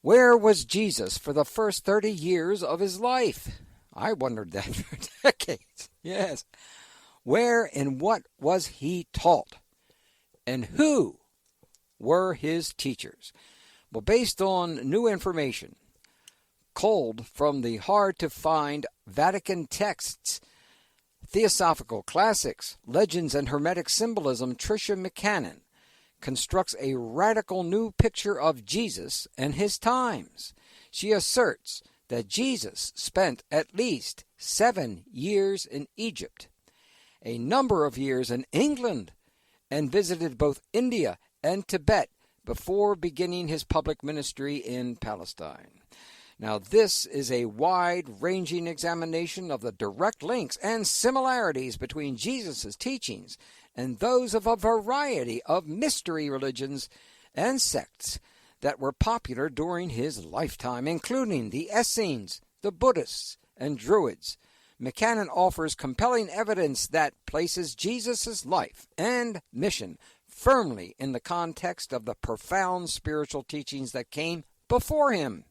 Where was Jesus for the first 30 years of his life? I wondered that for decades. Yes. Where and what was he taught? And who were his teachers? Well, based on new information culled from the hard-to-find Vatican texts, Theosophical Classics, Legends, and Hermetic Symbolism, Tricia McCannon constructs a radical new picture of Jesus and his times. She asserts that Jesus spent at least 7 years in Egypt, a number of years in England, and visited both India and Tibet before beginning his public ministry in Palestine. Now, this is a wide-ranging examination of the direct links and similarities between Jesus' teachings and those of a variety of mystery religions and sects that were popular during his lifetime, including the Essenes, the Buddhists, and Druids. McCannon offers compelling evidence that places Jesus' life and mission firmly in the context of the profound spiritual teachings that came before him.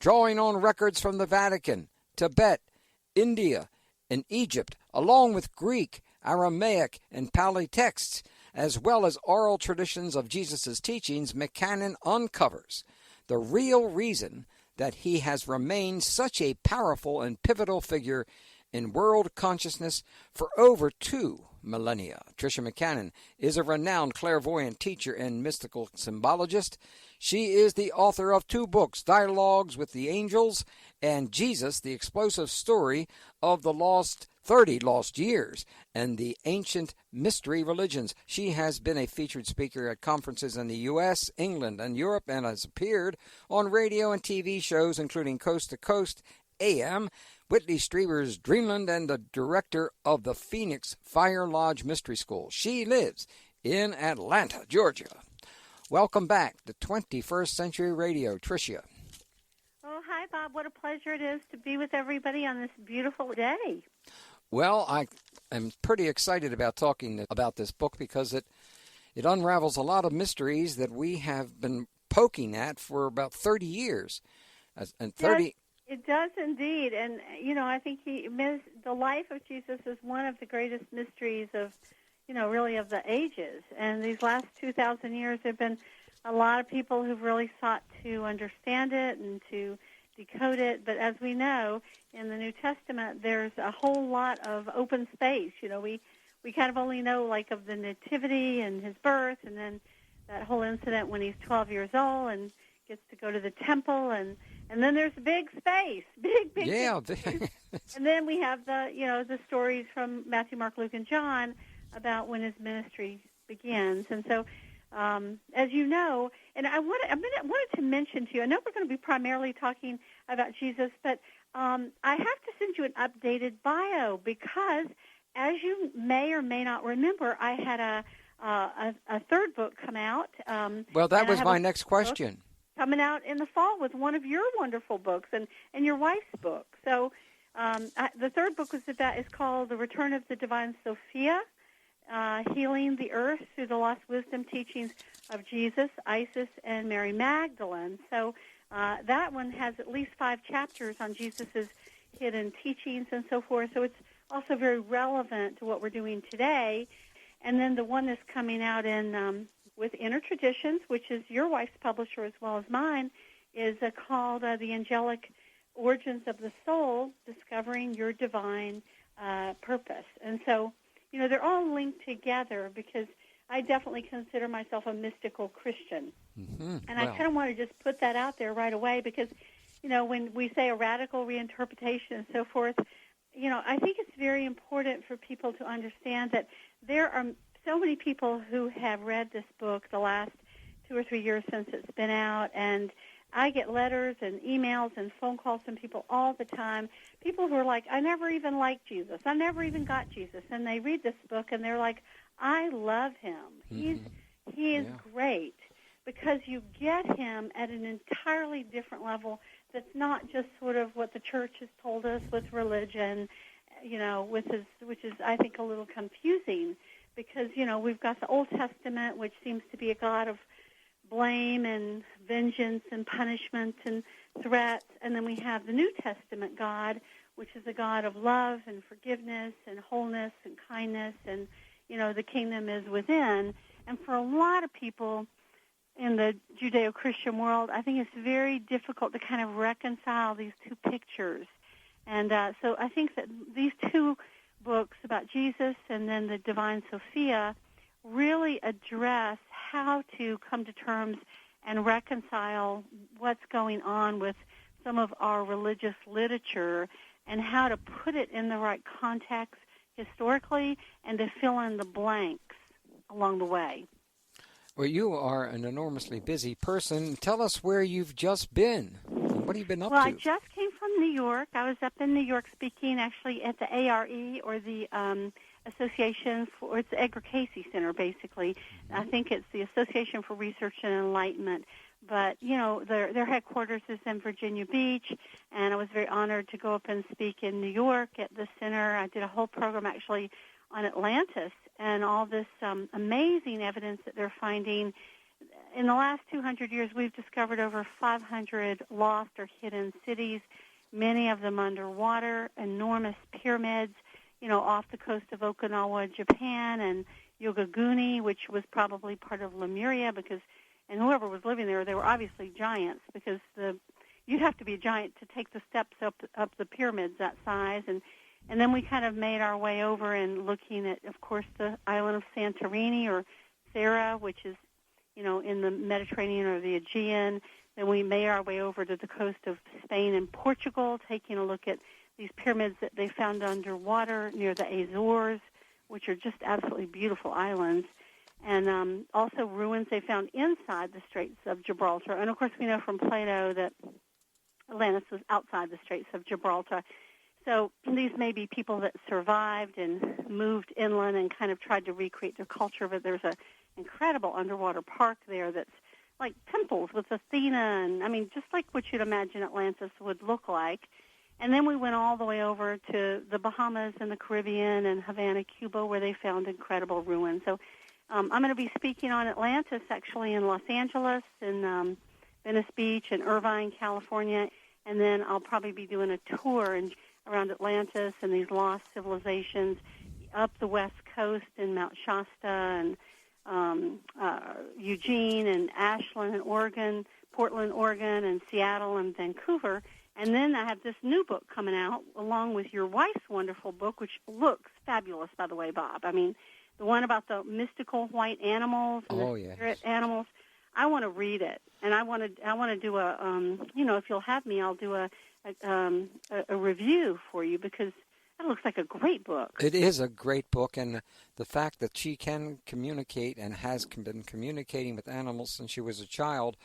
Drawing on records from the Vatican, Tibet, India, and Egypt, along with Greek, Aramaic, and Pali texts, as well as oral traditions of Jesus' teachings, McCannon uncovers the real reason that he has remained such a powerful and pivotal figure in world consciousness for over 2 millennia. Tricia McCannon is a renowned clairvoyant teacher and mystical symbologist. She is the author of 2 books, Dialogues with the Angels and Jesus, the Explosive Story of the 30 Lost Years, and the Ancient Mystery Religions. She has been a featured speaker at conferences in the U.S., England, and Europe, and has appeared on radio and TV shows, including Coast to Coast, AM, Whitley Strieber's Dreamland, and the director of the Phoenix Fire Lodge Mystery School. She lives in Atlanta, Georgia. Welcome back to 21st Century Radio, Tricia. Oh, hi, Bob. What a pleasure it is to be with everybody on this beautiful day. Well, I am pretty excited about talking about this book because it unravels a lot of mysteries that we have been poking at for about 30 years. And 30. Yes, it does indeed. And, I think the life of Jesus is one of the greatest mysteries of, really of the ages. And these last 2,000 years, there have been a lot of people who've really sought to understand it and to decode it. But as we know, in the New Testament, there's a whole lot of open space. We kind of only know, like, of the nativity and his birth, and then that whole incident when he's 12 years old and gets to go to the temple, and then there's big space, big yeah. space. And then we have the stories from Matthew, Mark, Luke, and John about when his ministry begins. And so, as you know, and I wanted to mention to you, I know we're going to be primarily talking about Jesus, but I have to send you an updated bio because, as you may or may not remember, I had a third book come out. Well, that was my next question. Coming out in the fall with one of your wonderful books and your wife's book. So the third book is called The Return of the Divine Sophia, Healing the Earth Through the Lost Wisdom Teachings of Jesus, Isis, and Mary Magdalene. So that one has at least 5 chapters on Jesus' hidden teachings and so forth. So it's also very relevant to what we're doing today. And then the one that's coming out in with Inner Traditions, which is your wife's publisher as well as mine, is called The Angelic Origins of the Soul, Discovering Your Divine Purpose. And so, they're all linked together because I definitely consider myself a mystical Christian. Mm-hmm. And I kind of want to just put that out there right away because, when we say a radical reinterpretation and so forth, I think it's very important for people to understand that there are so many people who have read this book the last 2 or 3 years since it's been out, and I get letters and emails and phone calls from people all the time, people who are like, I never even liked Jesus. I never even got Jesus. And they read this book, and they're like, I love him. Mm-hmm. He is great because you get him at an entirely different level that's not just sort of what the church has told us with religion, which is, I think, a little confusing because, we've got the Old Testament, which seems to be a God of blame and vengeance and punishment and threats. And then we have the New Testament God, which is a God of love and forgiveness and wholeness and kindness, and, the kingdom is within. And for a lot of people in the Judeo-Christian world, I think it's very difficult to kind of reconcile these two pictures. And so I think that these two books about Jesus and then the Divine Sophia really address how to come to terms and reconcile what's going on with some of our religious literature and how to put it in the right context historically and to fill in the blanks along the way. Well, you are an enormously busy person. Tell us where you've just been. What have you been up to? Well, I just came from New York. I was up in New York speaking actually at the ARE, or the Association for, it's the Edgar Cayce Center, basically. I think it's the Association for Research and Enlightenment. But, their headquarters is in Virginia Beach, and I was very honored to go up and speak in New York at the center. I did a whole program actually on Atlantis and all this amazing evidence that they're finding. In the last 200 years, we've discovered over 500 lost or hidden cities, many of them underwater, enormous pyramids, off the coast of Okinawa, Japan, and Yogaguni, which was probably part of Lemuria, and whoever was living there, they were obviously giants, because you'd have to be a giant to take the steps up the pyramids that size. And then we kind of made our way over and looking at, of course, the island of Santorini, or Thera, which is, in the Mediterranean or the Aegean. Then we made our way over to the coast of Spain and Portugal, taking a look at these pyramids that they found underwater near the Azores, which are just absolutely beautiful islands. And also ruins they found inside the Straits of Gibraltar. And, of course, we know from Plato that Atlantis was outside the Straits of Gibraltar. So these may be people that survived and moved inland and kind of tried to recreate their culture, but there's an incredible underwater park there that's like temples with Athena, and, just like what you'd imagine Atlantis would look like. And then we went all the way over to the Bahamas and the Caribbean and Havana, Cuba, where they found incredible ruins. So I'm going to be speaking on Atlantis, actually, in Los Angeles, in Venice Beach, and Irvine, California, and then I'll probably be doing a tour around Atlantis and these lost civilizations up the West Coast in Mount Shasta and Eugene and Ashland and Oregon, Portland, Oregon, and Seattle and Vancouver. And then I have this new book coming out along with your wife's wonderful book, which looks fabulous, by the way, Bob. The one about the mystical white animals and the spirit animals. I want to read it, and I want to do a if you'll have me, I'll do a review for you, because that looks like a great book. It is a great book, and the fact that she can communicate and has been communicating with animals since she was a child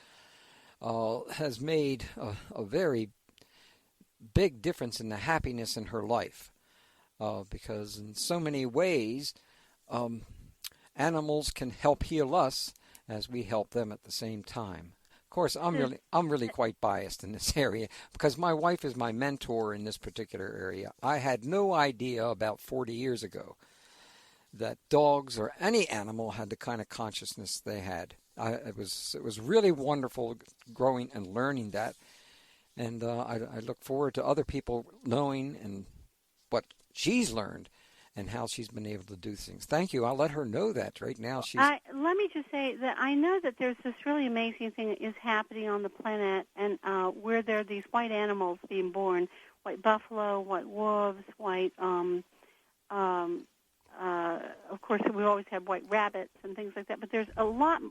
has made a very big difference in the happiness in her life, because in so many ways animals can help heal us as we help them at the same time. Of course, I'm really quite biased in this area, because my wife is my mentor in this particular area. I had no idea about 40 years ago that dogs or any animal had the kind of consciousness they had. It was really wonderful growing and learning that, and I look forward to other people knowing and what she's learned and how she's been able to do things. Thank you. I'll let her know that right now. Let me just say that I know that there's this really amazing thing that is happening on the planet, and where there are these white animals being born, white buffalo, white wolves, white, of course, we always have white rabbits and things like that, but there's a lot,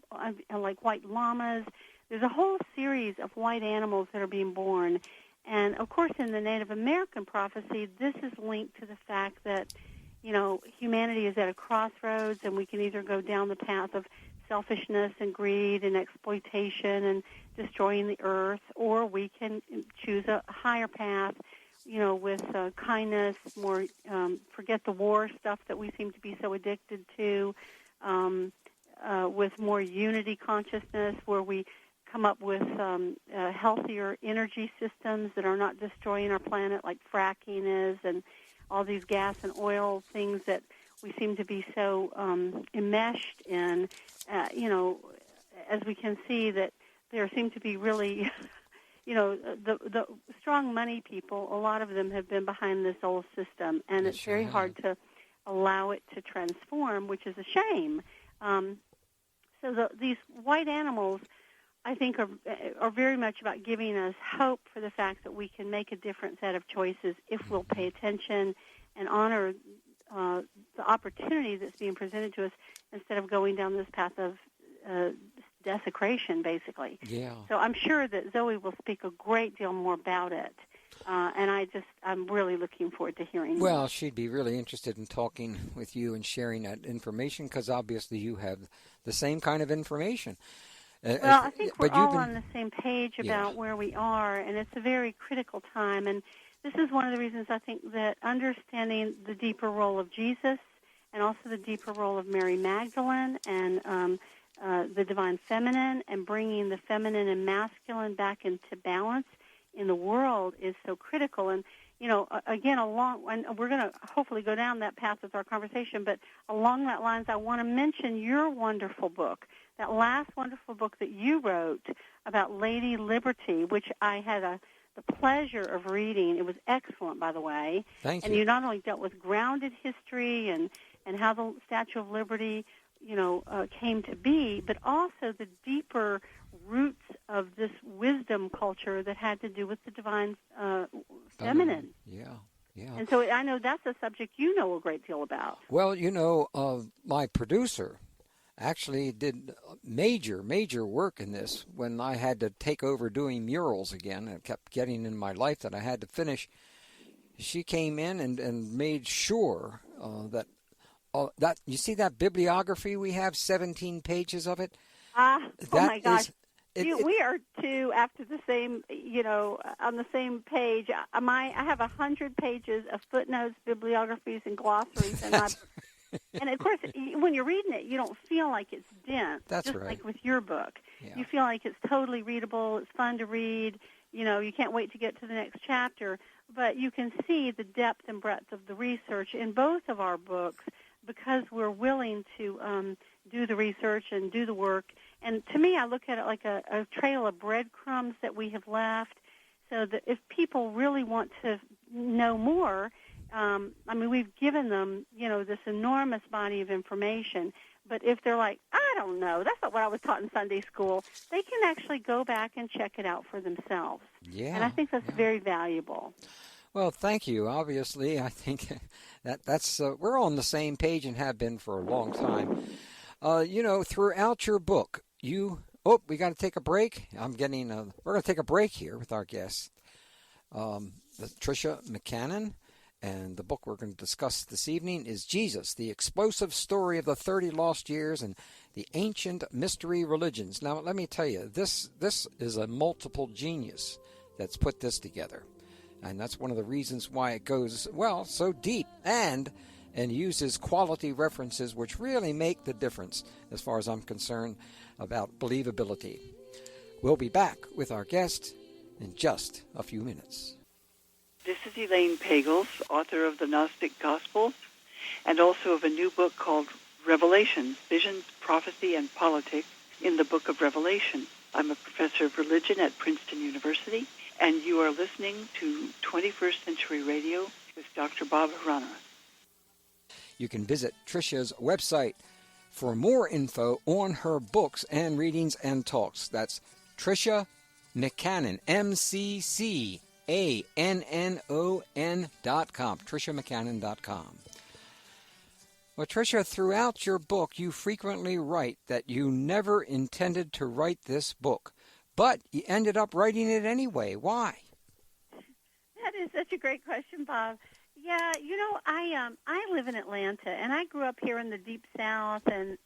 like white llamas. There's a whole series of white animals that are being born. And, of course, in the Native American prophecy, this is linked to the fact that humanity is at a crossroads, and we can either go down the path of selfishness and greed and exploitation and destroying the earth, or we can choose a higher path, with kindness, more forget the war stuff that we seem to be so addicted to, with more unity consciousness, where we come up with healthier energy systems that are not destroying our planet like fracking is, and all these gas and oil things that we seem to be so enmeshed in. as we can see, that there seem to be really, the strong money people, a lot of them have been behind this old system, and it's very hard to allow it to transform, which is a shame. So these white animals, I think, are very much about giving us hope for the fact that we can make a different set of choices if we'll pay attention and honor the opportunity that's being presented to us instead of going down this path of desecration, basically. Yeah. So I'm sure that Zoe will speak a great deal more about it. And I'm really looking forward to hearing more. Well, she'd be really interested in talking with you and sharing that information because obviously you have the same kind of information. Well, I think we're all on the same page about where we are, and it's a very critical time. And this is one of the reasons I think that understanding the deeper role of Jesus and also the deeper role of Mary Magdalene and the divine feminine and bringing the feminine and masculine back into balance in the world is so critical. And, again, and we're going to hopefully go down that path with our conversation, but along that lines, I want to mention your wonderful book, that last wonderful book that you wrote about Lady Liberty, which I had the pleasure of reading. It was excellent, by the way. Thank you. And you not only dealt with grounded history and how the Statue of Liberty, came to be, but also the deeper roots of this wisdom culture that had to do with the divine feminine. Yeah. And so I know that's a subject you know a great deal about. Well, my producer actually did major work in this when I had to take over doing murals again. It kept getting in my life that I had to finish. She came in and made sure that you see that bibliography we have, 17 pages of it? Oh my gosh. We are two after the same, on the same page. I have 100 pages of footnotes, bibliographies, and glossaries. And of course, when you're reading it, you don't feel like it's dense. That's just right. like with your book. Yeah. You feel like it's totally readable. It's fun to read. You can't wait to get to the next chapter. But you can see the depth and breadth of the research in both of our books because we're willing to do the research and do the work. And to me, I look at it like a trail of breadcrumbs that we have left so that if people really want to know more, we've given them, this enormous body of information. But if they're like, I don't know, that's not what I was taught in Sunday school, they can actually go back and check it out for themselves. Yeah. And I think that's very valuable. Well, thank you. Obviously, I think that's we're on the same page and have been for a long time. Throughout your book, we got to take a break. We're going to take a break here with our guest, Tricia McCannon. And the book we're going to discuss this evening is Jesus, the Explosive Story of the 30 Lost Years and the Ancient Mystery Religions. Now, let me tell you, this is a multiple genius that's put this together. And that's one of the reasons why it goes, so deep and uses quality references which really make the difference, as far as I'm concerned, about believability. We'll be back with our guest in just a few minutes. This is Elaine Pagels, author of the Gnostic Gospels, and also of a new book called Revelations, Visions, Prophecy, and Politics in the Book of Revelation. I'm a professor of religion at Princeton University, and you are listening to 21st Century Radio with Dr. Bob Hieronimus. You can visit Tricia's website for more info on her books and readings and talks. That's Tricia McCannon, McCannon.com, TriciaMcCannon.com. Well, Tricia, throughout your book, you frequently write that you never intended to write this book, but you ended up writing it anyway. Why? That is such a great question, Bob. Yeah, I live in Atlanta, and I grew up here in the Deep South, and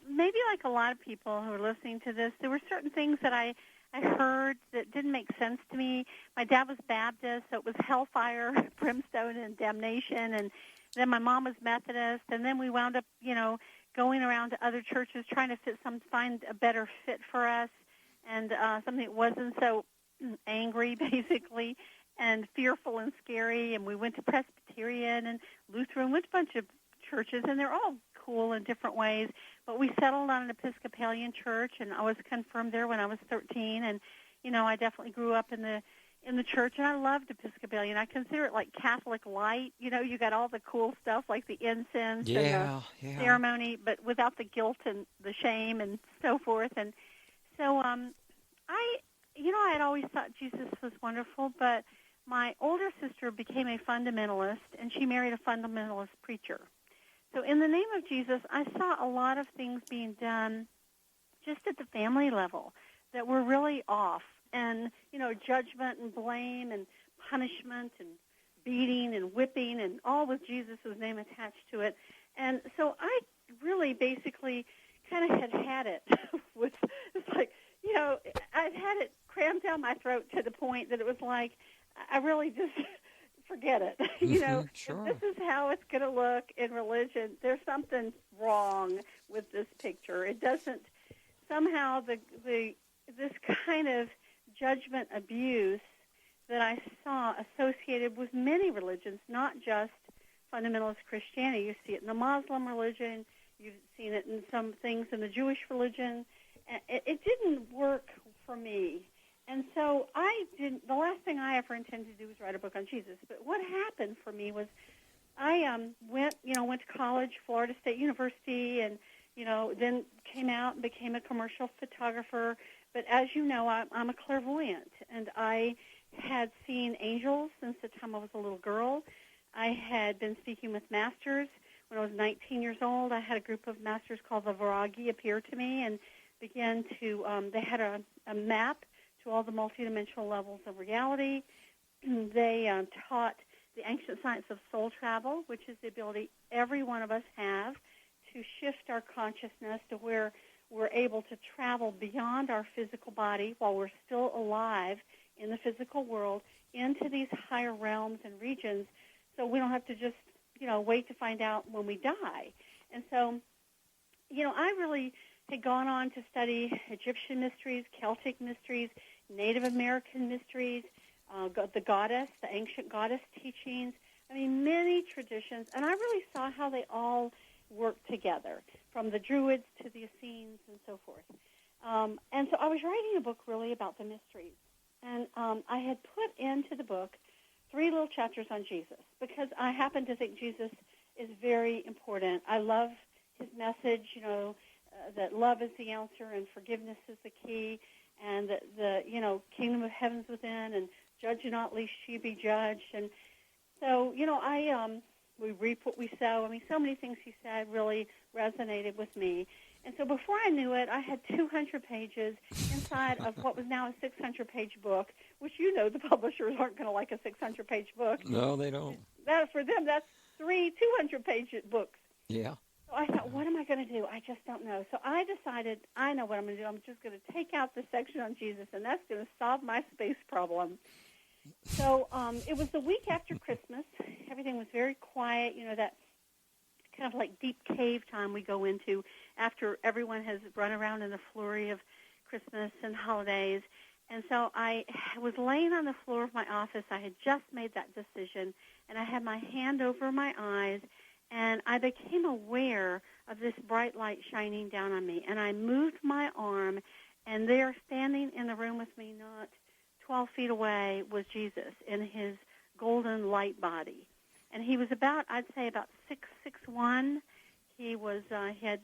maybe like a lot of people who are listening to this, there were certain things that I heard that didn't make sense to me. My dad was Baptist, so it was hellfire, brimstone, and damnation, and then my mom was Methodist, and then we wound up, going around to other churches trying to find a better fit for us, and something that wasn't so angry, basically, and fearful and scary. And we went to Presbyterian and Lutheran, went to a bunch of churches, and they're all cool in different ways. But we settled on an Episcopalian church, and I was confirmed there when I was 13. And, I definitely grew up in the church, and I loved Episcopalian. I consider it like Catholic light. You got all the cool stuff like the incense and the ceremony, but without the guilt and the shame and so forth. And so I had always thought Jesus was wonderful, but my older sister became a fundamentalist, and she married a fundamentalist preacher. So in the name of Jesus, I saw a lot of things being done just at the family level that were really off. And, judgment and blame and punishment and beating and whipping and all with Jesus' name attached to it. And so I really basically kind of had it with, it's like, I'd had it crammed down my throat to the point that it was like, I really just forget it. Sure. If this is how it's going to look in religion, there's something wrong with this picture. It doesn't, somehow this kind of judgment abuse that I saw associated with many religions, not just fundamentalist Christianity. You see it in the Muslim religion. You've seen it in some things in the Jewish religion. It didn't work for me. And so the last thing I ever intended to do was write a book on Jesus. But what happened for me was I went to college, Florida State University, and, then came out and became a commercial photographer. But as you know, I'm a clairvoyant, and I had seen angels since the time I was a little girl. I had been speaking with masters. When I was 19 years old, I had a group of masters called the Viragi appear to me and began to, they had a map to all the multidimensional levels of reality. They taught the ancient science of soul travel, which is the ability every one of us have to shift our consciousness to where we're able to travel beyond our physical body while we're still alive in the physical world into these higher realms and regions, so we don't have to just, wait to find out when we die. And so, I really had gone on to study Egyptian mysteries, Celtic mysteries, Native American mysteries, the ancient goddess teachings. Many traditions, and I really saw how they all work together, from the Druids to the Essenes and so forth. And so I was writing a book really about the mysteries. And I had put into the book 3 little chapters on Jesus because I happen to think Jesus is very important. I love his message, that love is the answer and forgiveness is the key, and that the kingdom of heaven's within, and judge not lest ye be judged. And so, we reap what we sow. So many things he said really resonated with me. And so before I knew it, I had 200 pages inside of what was now a 600-page book, which the publishers aren't going to like a 600-page book. No, they don't. For them, that's 3 200-page books. Yeah. So I thought, what am I going to do? I just don't know. So I decided, I know what I'm going to do. I'm just going to take out the section on Jesus, and that's going to solve my space problem. So it was the week after Christmas. Everything was very quiet, that kind of like deep cave time we go into after everyone has run around in the flurry of Christmas and holidays. And so I was laying on the floor of my office. I had just made that decision, and I had my hand over my eyes, and I became aware of this bright light shining down on me. And I moved my arm, and there, standing in the room with me, not 12 feet away, was Jesus in his golden light body. And he was about 6'1". He was, he had,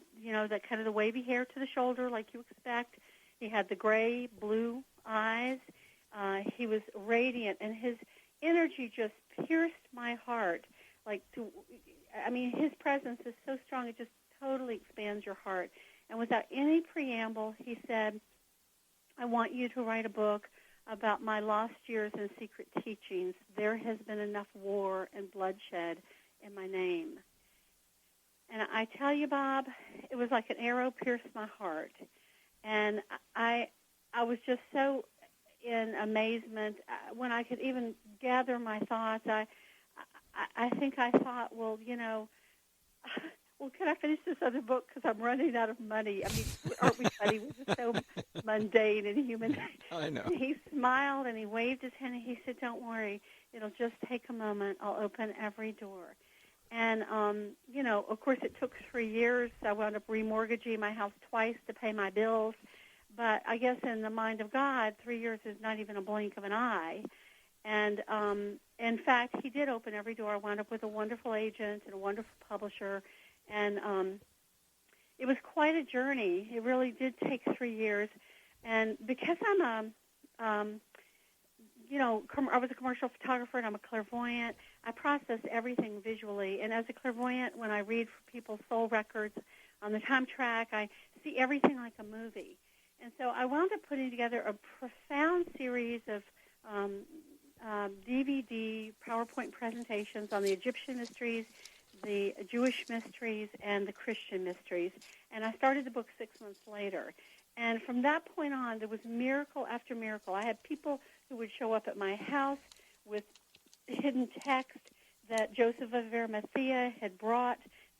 that kind of the wavy hair to the shoulder like you expect. He had the gray, blue eyes. He was radiant, and his energy just pierced my heart. His presence is so strong, it just totally expands your heart. And without any preamble, he said, I want you to write a book about my lost years and secret teachings. There has been enough war and bloodshed in my name. And I tell you, Bob, it was like an arrow pierced my heart. And I was just so in amazement. When I could even gather my thoughts, I think I thought, well, can I finish this other book because I'm running out of money? Aren't we funny? We're just so mundane and human. I know. And he smiled and he waved his hand and he said, don't worry, it'll just take a moment. I'll open every door. And, of course, it took 3 years. I wound up remortgaging my house twice to pay my bills. But I guess in the mind of God, 3 years is not even a blink of an eye. And, in fact, he did open every door. I wound up with a wonderful agent and a wonderful publisher. And it was quite a journey. It really did take 3 years. And because I was a commercial photographer and I'm a clairvoyant, I process everything visually. And as a clairvoyant, when I read for people's soul records on the time track, I see everything like a movie. And so I wound up putting together a profound series of DVD PowerPoint presentations on the Egyptian mysteries, the Jewish mysteries, and the Christian mysteries. And I started the book 6 months later. And from that point on, there was miracle after miracle. I had people who would show up at my house with hidden text that Joseph of Arimathea had brought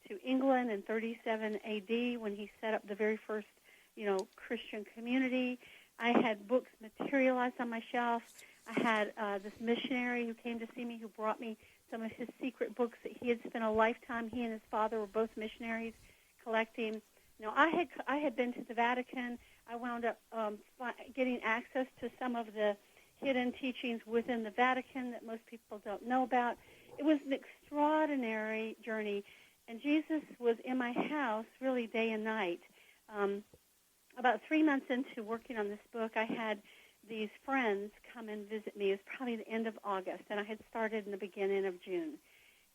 to England in 37 A.D. when he set up the very first, Christian community. I had books materialized on my shelf. I had this missionary who came to see me who brought me some of his secret books that he had spent a lifetime. He and his father were both missionaries collecting. I had been to the Vatican. I wound up getting access to some of the hidden teachings within the Vatican that most people don't know about. It was an extraordinary journey, and Jesus was in my house really day and night. About 3 months into working on this book, I had these friends come and visit me. It was probably the end of August, and I had started in the beginning of June.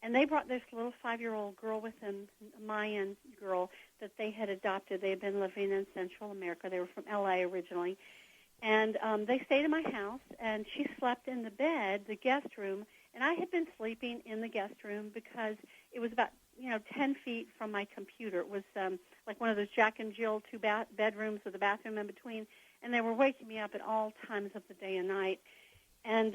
And they brought this little 5-year-old girl with them, a Mayan girl that they had adopted. They had been living in Central America. They were from L.A. originally. And they stayed in my house, and she slept in the bed, the guest room, and I had been sleeping in the guest room because it was about 10 feet from my computer. It was like one of those Jack and Jill bedrooms with a bathroom in between, and they were waking me up at all times of the day and night. And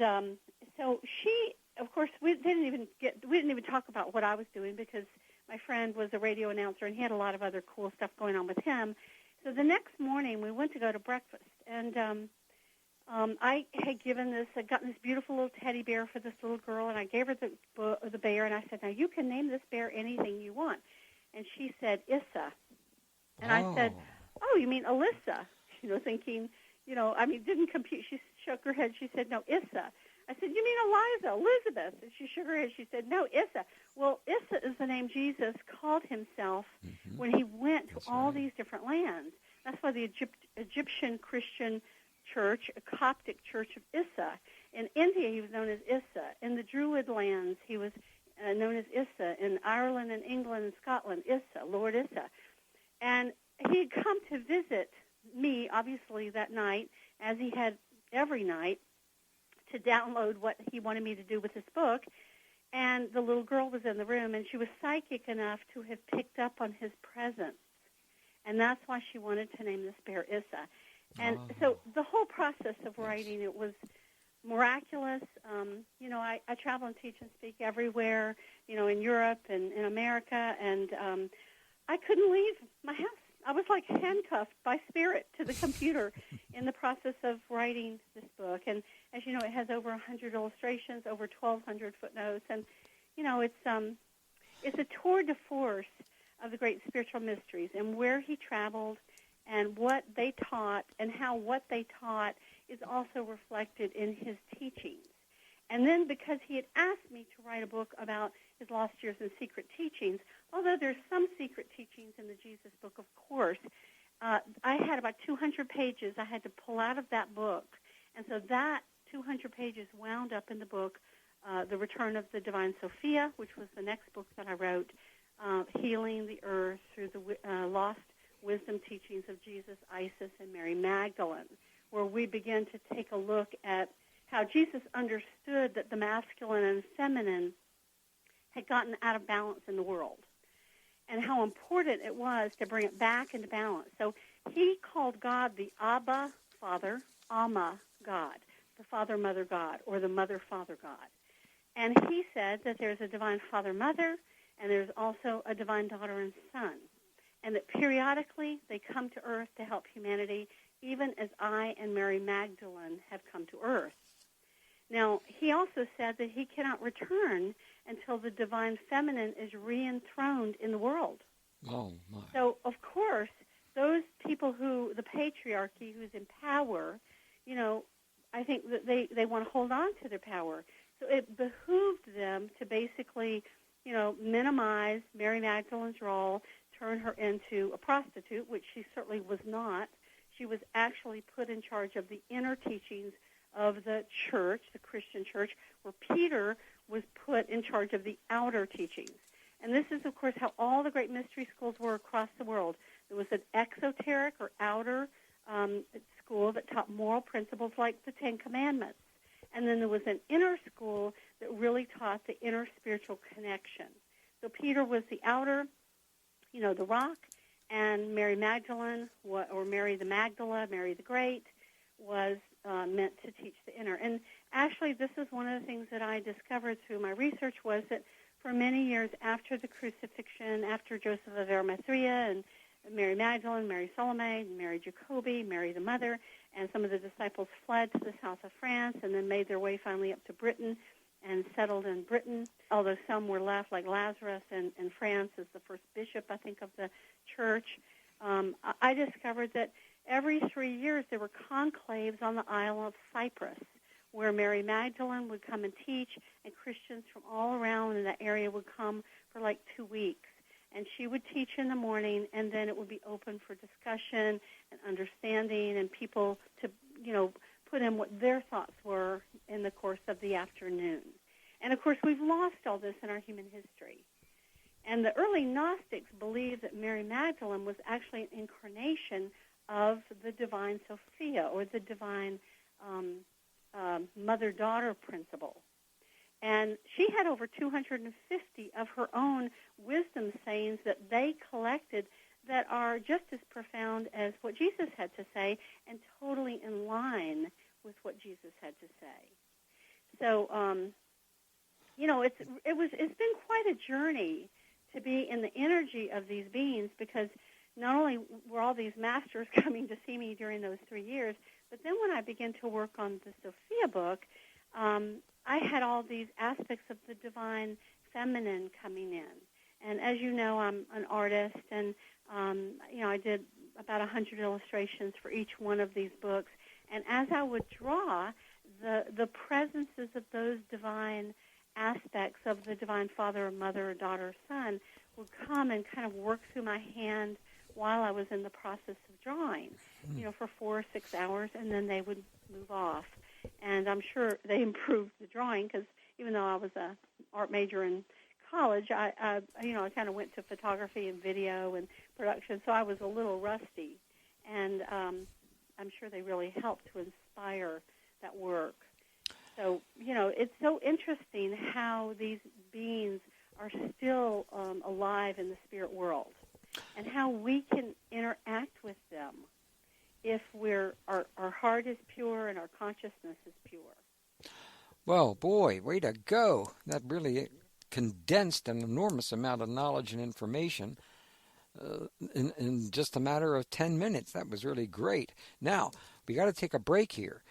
so she, of course, we didn't even talk about what I was doing because my friend was a radio announcer, and he had a lot of other cool stuff going on with him. So the next morning, we went to go to breakfast, and I had gotten this beautiful little teddy bear for this little girl, and I gave her the bear, and I said, now you can name this bear anything you want. And she said, Issa. And I said, oh, you mean Alyssa? Thinking, didn't compute. She shook her head. She said, no, Issa. I said, you mean Eliza, Elizabeth? And she shook her head. She said, no, Issa. Well, Issa is the name Jesus called himself when he went to all these different lands. That's why the Egyptian Christian church, a Coptic church of Issa. In India, he was known as Issa. In the Druid lands, he was known as Issa. In Ireland and England and Scotland, Issa, Lord Issa. And he had come to visit me, obviously, that night, as he had every night, to download what he wanted me to do with this book. And the little girl was in the room, and she was psychic enough to have picked up on his presence. And that's why she wanted to name this bear Issa. And so the whole process of writing, it was miraculous. I travel and teach and speak everywhere, in Europe and in America, and I couldn't leave my house. I was like handcuffed by spirit to the computer in the process of writing this book. And as you know, it has over 100 illustrations, over 1,200 footnotes, and it's a tour de force of the great spiritual mysteries and where he traveled and what they taught and how what they taught is also reflected in his teachings. And then because he had asked me to write a book about his lost years and secret teachings, although there's some secret teachings in the Jesus book, of course, I had about 200 pages I had to pull out of that book. And so that 200 pages wound up in the book, The Return of the Divine Sophia, which was the next book that I wrote, Healing the Earth Through the Lost Wisdom Teachings of Jesus, Isis, and Mary Magdalene, where we begin to take a look at how Jesus understood that the masculine and feminine had gotten out of balance in the world and how important it was to bring it back into balance. So he called God the Abba Father, Amma God, the Father, Mother God, or the Mother, Father God. And he said that there's a divine Father, Mother, and there's also a divine daughter and son, and that periodically they come to earth to help humanity, even as I and Mary Magdalene have come to earth. Now, he also said that he cannot return until the divine feminine is re-enthroned in the world. Oh, my. So, of course, those people the patriarchy who's in power, I think that they want to hold on to their power. So it behooved them to basically, minimize Mary Magdalene's role, turn her into a prostitute, which she certainly was not. She was actually put in charge of the inner teachings of the church, the Christian church, where Peter was put in charge of the outer teachings. And this is, of course, how all the great mystery schools were across the world. There was an exoteric or outer school that taught moral principles like the Ten Commandments. And then there was an inner school that really taught the inner spiritual connection. So Peter was the outer, the rock, and Mary Magdalene, or Mary the Magdala, Mary the Great, was meant to teach the inner. And actually, this is one of the things that I discovered through my research, was that for many years after the crucifixion, after Joseph of Arimathea and Mary Magdalene, Mary Salome, Mary Jacobi, Mary the Mother, and some of the disciples fled to the south of France and then made their way finally up to Britain and settled in Britain, although some were left, like Lazarus in France as the first bishop, I think, of the church. I discovered that every 3 years there were conclaves on the Isle of Cyprus where Mary Magdalene would come and teach, and Christians from all around in that area would come for like 2 weeks. And she would teach in the morning, and then it would be open for discussion and understanding and people to, put in what their thoughts were in the course of the afternoon. And, of course, we've lost all this in our human history. And the early Gnostics believed that Mary Magdalene was actually an incarnation of the divine Sophia, or the divine mother-daughter principle. And she had over 250 of her own wisdom sayings that they collected that are just as profound as what Jesus had to say and totally in line with what Jesus had to say. So, it's been quite a journey to be in the energy of these beings, because not only were all these masters coming to see me during those 3 years, but then when I began to work on the Sophia book, I had all these aspects of the divine feminine coming in. And as you know, I'm an artist, and, I did about 100 illustrations for each one of these books. And as I would draw, the presences of those divine aspects of the divine father, mother, daughter, son would come and kind of work through my hand while I was in the process of drawing, for 4 or 6 hours, and then they would move off. And I'm sure they improved the drawing, because even though I was an art major in college, I kind of went to photography and video and production, so I was a little rusty. And I'm sure they really helped to inspire that work. So, it's so interesting how these beings are still alive in the spirit world, and how we can interact with them if our heart is pure and our consciousness is pure. Well, boy, way to go. That really condensed an enormous amount of knowledge and information in just a matter of 10 minutes. That was really great. Now, we got to take a break here.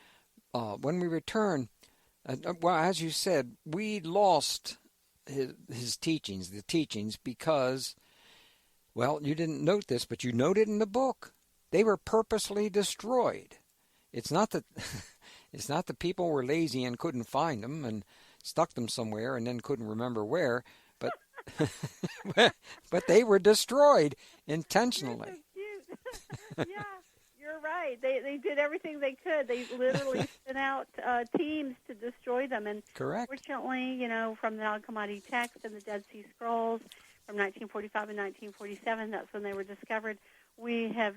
When we return, as you said, we lost his teachings, because, well, you didn't note this, but you noted in the book, they were purposely destroyed. It's not that people were lazy and couldn't find them and stuck them somewhere and then couldn't remember where, but but they were destroyed intentionally. You're so cute. Yeah, you're right. They did everything they could. They literally sent out teams to destroy them. And correct. Fortunately, from the Nag Hammadi text and the Dead Sea Scrolls from 1945 and 1947, that's when they were discovered. We have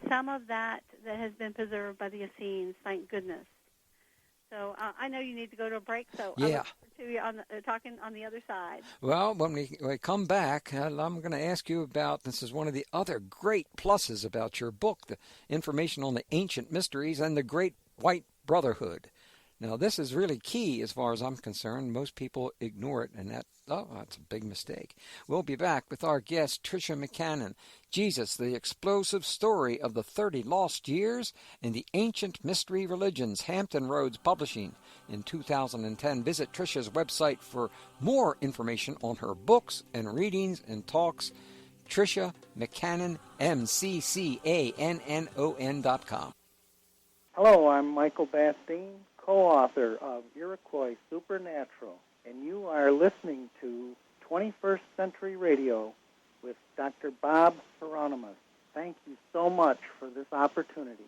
some of that has been preserved by the Essenes, thank goodness. So I know you need to go to a break, so yeah. I look forward to you talking on the other side. Well, when we come back, I'm going to ask you about, this is one of the other great pluses about your book, the information on the ancient mysteries and the Great White Brotherhood. Now, this is really key as far as I'm concerned. Most people ignore it, and that's a big mistake. We'll be back with our guest, Tricia McCannon. Jesus, the explosive story of the 30 lost years in the ancient mystery religions, Hampton Roads Publishing in 2010. Visit Tricia's website for more information on her books and readings and talks. Tricia McCannon, McCannon.com. Hello, I'm Michael Bastine, co-author of Iroquois Supernatural, and you are listening to 21st Century Radio with Dr. Bob Hieronimus. Thank you so much for this opportunity,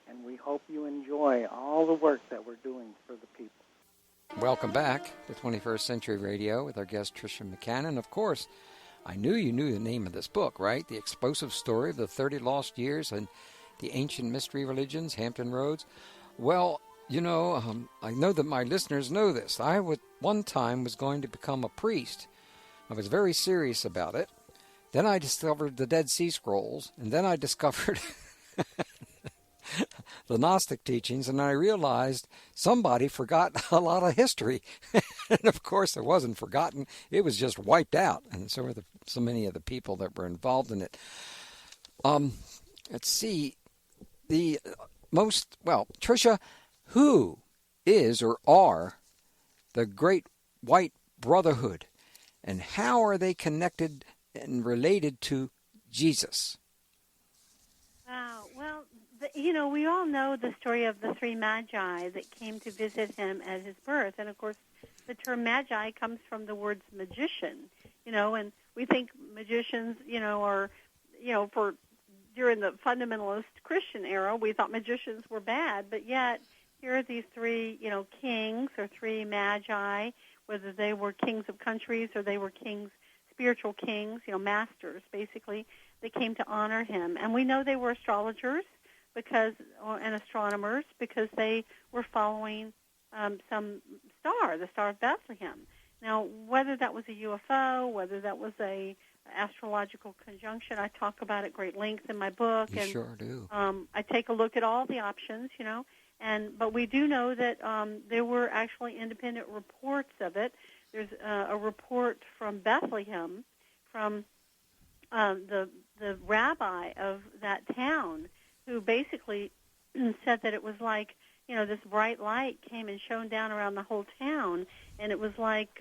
and we hope you enjoy all the work that we're doing for the people. Welcome back to 21st Century Radio with our guest Tricia McCannon. Of course, I knew you knew the name of this book, right? The Explosive Story of the 30 Lost Years and the Ancient Mystery Religions, Hampton Roads. Well, I know that my listeners know this. I one time was going to become a priest. I was very serious about it. Then I discovered the Dead Sea Scrolls, and then I discovered the Gnostic teachings, and I realized somebody forgot a lot of history. And of course, it wasn't forgotten. It was just wiped out, and so were so many of the people that were involved in it. Let's see. Tricia, who is or are the Great White Brotherhood, and how are they connected and related to Jesus? Wow. Well, we all know the story of the three magi that came to visit him at his birth. And, of course, the term magi comes from the words magician, and we think magicians, are, during the fundamentalist Christian era, we thought magicians were bad, but yet here are these three, kings or three magi, whether they were kings of countries or they were spiritual kings, masters, basically, that came to honor him. And we know they were astrologers and astronomers because they were following some star, the Star of Bethlehem. Now, whether that was a UFO, whether that was a astrological conjunction, I talk about at great length in my book. You sure do. I take a look at all the options, but we do know that there were actually independent reports of it. There's a report from Bethlehem, from the rabbi of that town, who basically said that it was like, this bright light came and shone down around the whole town, and it was like,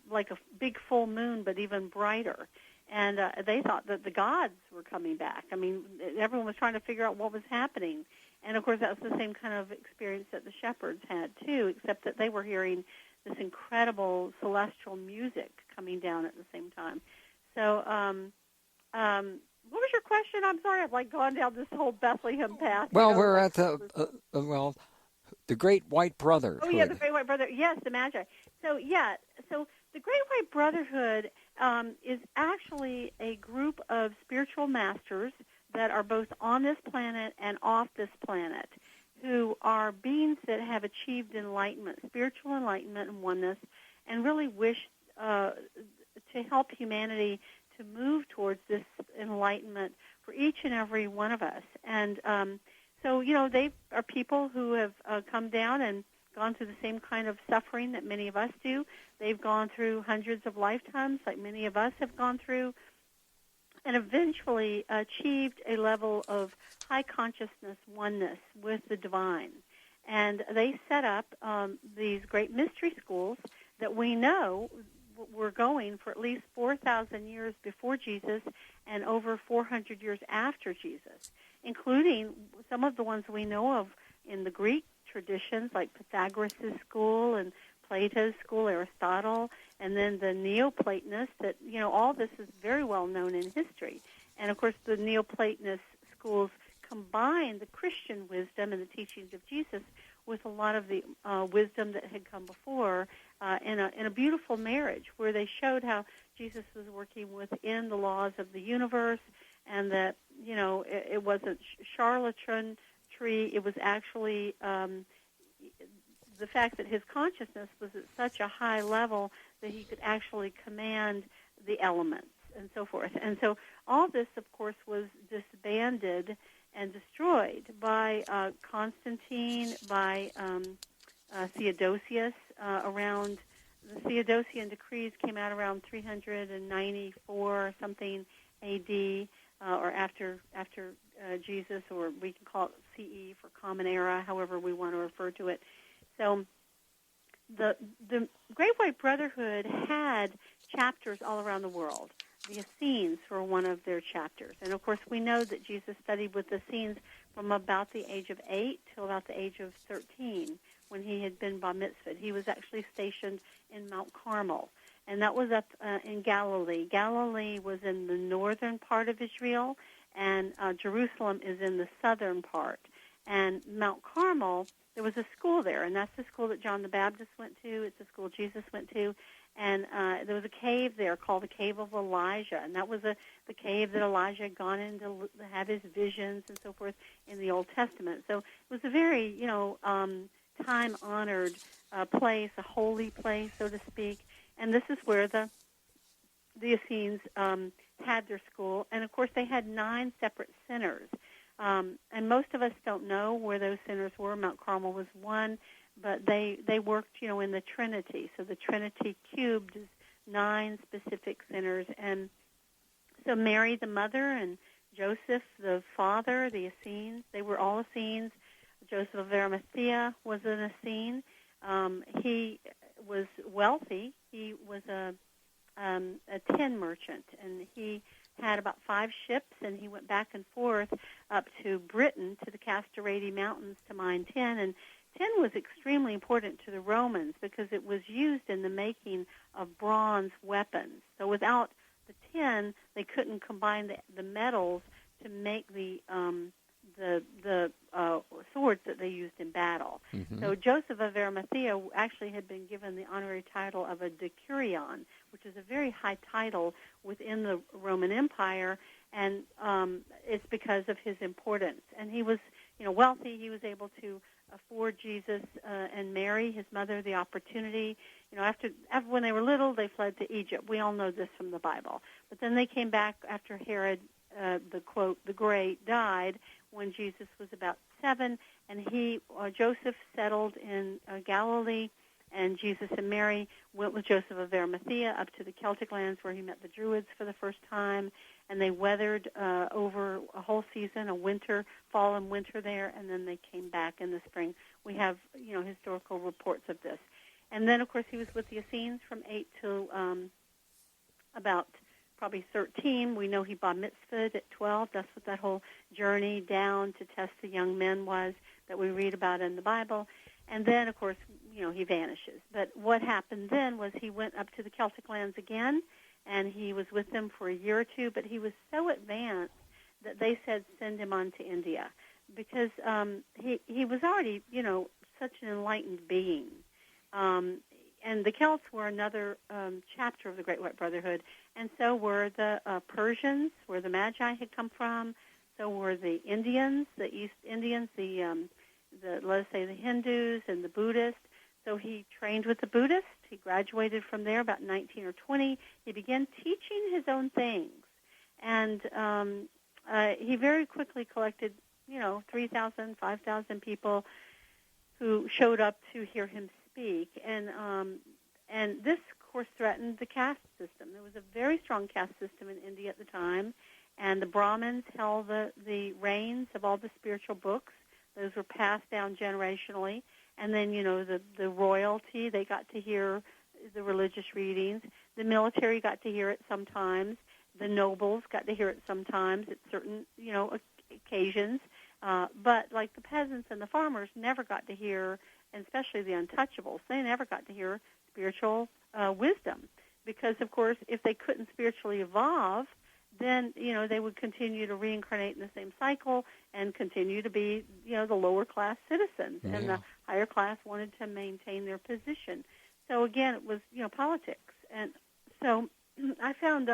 like a big full moon, but even brighter. And they thought that the gods were coming back. I mean, everyone was trying to figure out what was happening. And, of course, that was the same kind of experience that the shepherds had, too, except that they were hearing this incredible celestial music coming down at the same time. So what was your question? I'm sorry, I've gone down this whole Bethlehem path. Well, we're at the Great White Brotherhood. Oh, yeah, the Great White Brotherhood. Yes, the Magi. So the Great White Brotherhood is actually a group of spiritual masters that are both on this planet and off this planet, who are beings that have achieved enlightenment, spiritual enlightenment and oneness, and really wish to help humanity to move towards this enlightenment for each and every one of us. And so, they are people who have come down and gone through the same kind of suffering that many of us do. They've gone through hundreds of lifetimes like many of us have gone through, and eventually achieved a level of high consciousness oneness with the divine. And they set up these great mystery schools that we know were going for at least 4,000 years before Jesus and over 400 years after Jesus, including some of the ones we know of in the Greek traditions, like Pythagoras' school and Plato's school, Aristotle, and then the Neoplatonists, that, all this is very well known in history. And, of course, the Neoplatonist schools combine the Christian wisdom and the teachings of Jesus with a lot of the wisdom that had come before in a beautiful marriage, where they showed how Jesus was working within the laws of the universe, and that, it wasn't charlatanry. It was actually the fact that his consciousness was at such a high level that he could actually command the elements and so forth. And so all this, of course, was disbanded and destroyed by Constantine, by Theodosius around. The Theodosian decrees came out around 394 something A.D. Or after Jesus, or we can call it CE for Common Era, however we want to refer to it. So the Great White Brotherhood had chapters all around the world. The Essenes were one of their chapters. And, of course, we know that Jesus studied with the Essenes from about the age of 8 till about the age of 13 when he had been bar mitzvahed. He was actually stationed in Mount Carmel, and that was up in Galilee. Galilee was in the northern part of Israel, and Jerusalem is in the southern part. And Mount Carmel, there was a school there, and that's the school that John the Baptist went to. It's the school Jesus went to. And there was a cave there called the Cave of Elijah, and that was the cave that Elijah had gone in to have his visions and so forth in the Old Testament. So it was a very, time-honored place, a holy place, so to speak. And this is where the Essenes had their school. And, of course, they had 9 separate centers. And most of us don't know where those centers were. Mount Carmel was one, but they worked, in the Trinity. So the Trinity cubed is 9 specific centers. And so Mary, the mother, and Joseph, the father, the Essenes, they were all Essenes. Joseph of Arimathea was an Essene. He was wealthy. He was a tin merchant, and he had about 5 ships, and he went back and forth up to Britain, to the Casterati Mountains, to mine tin. And tin was extremely important to the Romans because it was used in the making of bronze weapons. So without the tin, they couldn't combine the metals to make the swords that they used in battle. Mm-hmm. So Joseph of Arimathea actually had been given the honorary title of a decurion, which is a very high title within the Roman Empire, and it's because of his importance. And he was, wealthy. He was able to afford Jesus and Mary, his mother, the opportunity. After when they were little, they fled to Egypt. We all know this from the Bible. But then they came back after Herod, the Great, died when Jesus was about 7, and Joseph settled in Galilee, and Jesus and Mary went with Joseph of Arimathea up to the Celtic lands where he met the Druids for the first time, and they weathered over a whole season, fall and winter there, and then they came back in the spring. We have, historical reports of this. And then, of course, he was with the Essenes from 8 to about probably 13. We know he bar mitzvahed at 12. That's what that whole journey down to test the young men was that we read about in the Bible. And then, of course, he vanishes. But what happened then was he went up to the Celtic lands again, and he was with them for a year or two, but he was so advanced that they said send him on to India because he was already, such an enlightened being. And the Celts were another chapter of the Great White Brotherhood, and so were the Persians, where the Magi had come from. So were the Indians, the East Indians, let's say the Hindus and the Buddhists. So he trained with the Buddhists. He graduated from there about 19 or 20. He began teaching his own things, and he very quickly collected, 3,000, 5,000 people who showed up to hear him speak, and this, of course, threatened the caste system. There was a very strong caste system in India at the time, and the Brahmins held the reins of all the spiritual books. Those were passed down generationally, and then, the royalty, they got to hear the religious readings. The military got to hear it sometimes. The nobles got to hear it sometimes at certain, occasions. But like the peasants and the farmers never got to hear, and especially the untouchables, they never got to hear spiritual wisdom because, of course, if they couldn't spiritually evolve, then, they would continue to reincarnate in the same cycle and continue to be, the lower class citizens. Yeah. And the higher class wanted to maintain their position. So, again, it was, politics. And so I found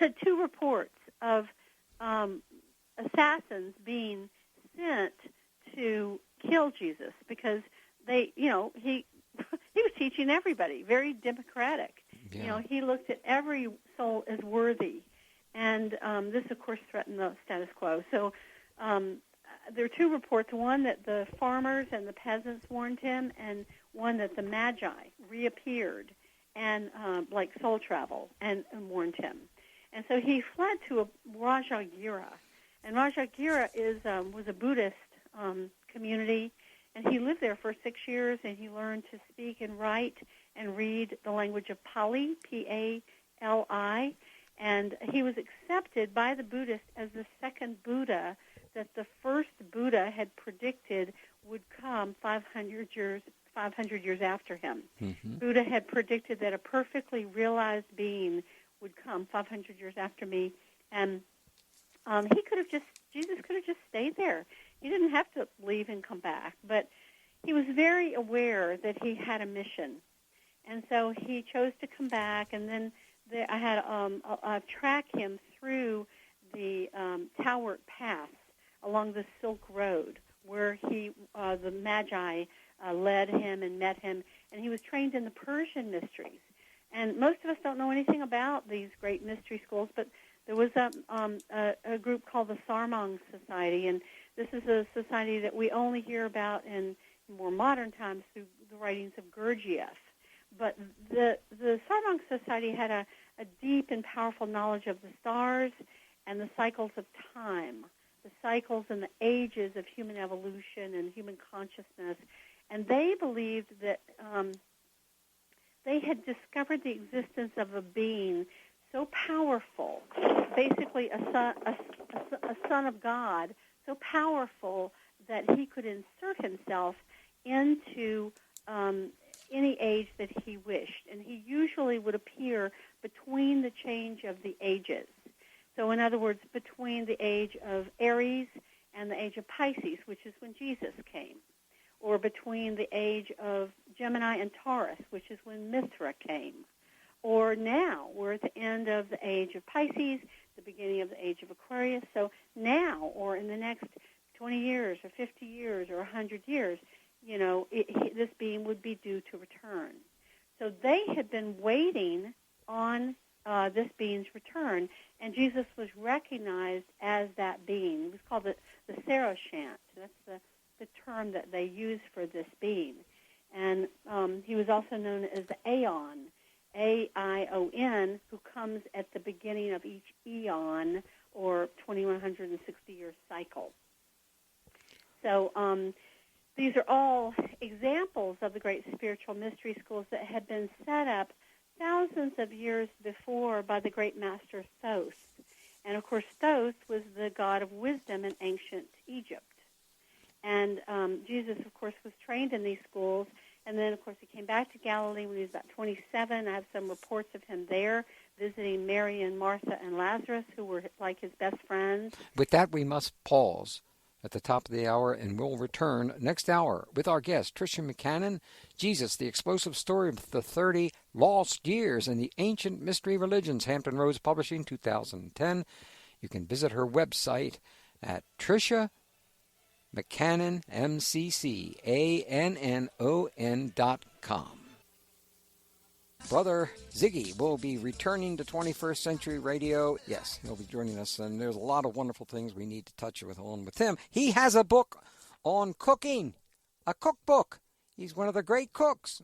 2 reports of assassins being sent to kill Jesus because he was teaching everybody, very democratic. Yeah. He looked at every soul as worthy, and this, of course, threatened the status quo. So there are two reports, one that the farmers and the peasants warned him, and one that the Magi reappeared and like soul travel and warned him. And so he fled to Rajagira. And Rajagira was a Buddhist community, and he lived there for 6 years, and he learned to speak and write and read the language of Pali, P-A-L-I, and he was accepted by the Buddhists as the second Buddha that the first Buddha had predicted would come 500 years after him. Mm-hmm. Buddha had predicted that a perfectly realized being would come 500 years after me, and Jesus could have just stayed there. He didn't have to leave and come back, but he was very aware that he had a mission, and so he chose to come back. And then I had track him through the Towert Pass along the Silk Road, where the Magi led him and met him, and he was trained in the Persian mysteries. And most of us don't know anything about these great mystery schools, but there was a group called the Sarmang Society, and this is a society that we only hear about in more modern times through the writings of Gurdjieff. But the Sarmang Society had a deep and powerful knowledge of the stars and the cycles of time, the cycles and the ages of human evolution and human consciousness. And they believed that they had discovered the existence of a being so powerful, basically a son of God, so powerful that he could insert himself into any age that he wished. And he usually would appear between the change of the ages. So in other words, between the age of Aries and the age of Pisces, which is when Jesus came, or between the age of Gemini and Taurus, which is when Mithra came. Or now, we're at the end of the age of Pisces, the beginning of the age of Aquarius. So now, or in the next 20 years, or 50 years, or 100 years, this being would be due to return. So they had been waiting on this being's return, and Jesus was recognized as that being. It was called the Saroshant. That's the term that they use for this being. And he was also known as the Aeon, A-I-O-N, who comes at the beginning of each eon, or 2160-year cycle. So these are all examples of the great spiritual mystery schools that had been set up thousands of years before by the great master Thoth. And, of course, Thoth was the god of wisdom in ancient Egypt. And Jesus, of course, was trained in these schools. And then, of course, he came back to Galilee when he was about 27. I have some reports of him there visiting Mary and Martha and Lazarus, who were like his best friends. With that, we must pause at the top of the hour, and we'll return next hour with our guest, Tricia McCannon, Jesus, the Explosive Story of the 30 Lost Years in the Ancient Mystery Religions, Hampton Roads Publishing, 2010. You can visit her website at Tricia McCannon, McCannon.com. Brother Ziggy will be returning to 21st Century Radio. Yes, he'll be joining us, and there's a lot of wonderful things we need to touch on with him. He has a book on cooking, a cookbook. He's one of the great cooks.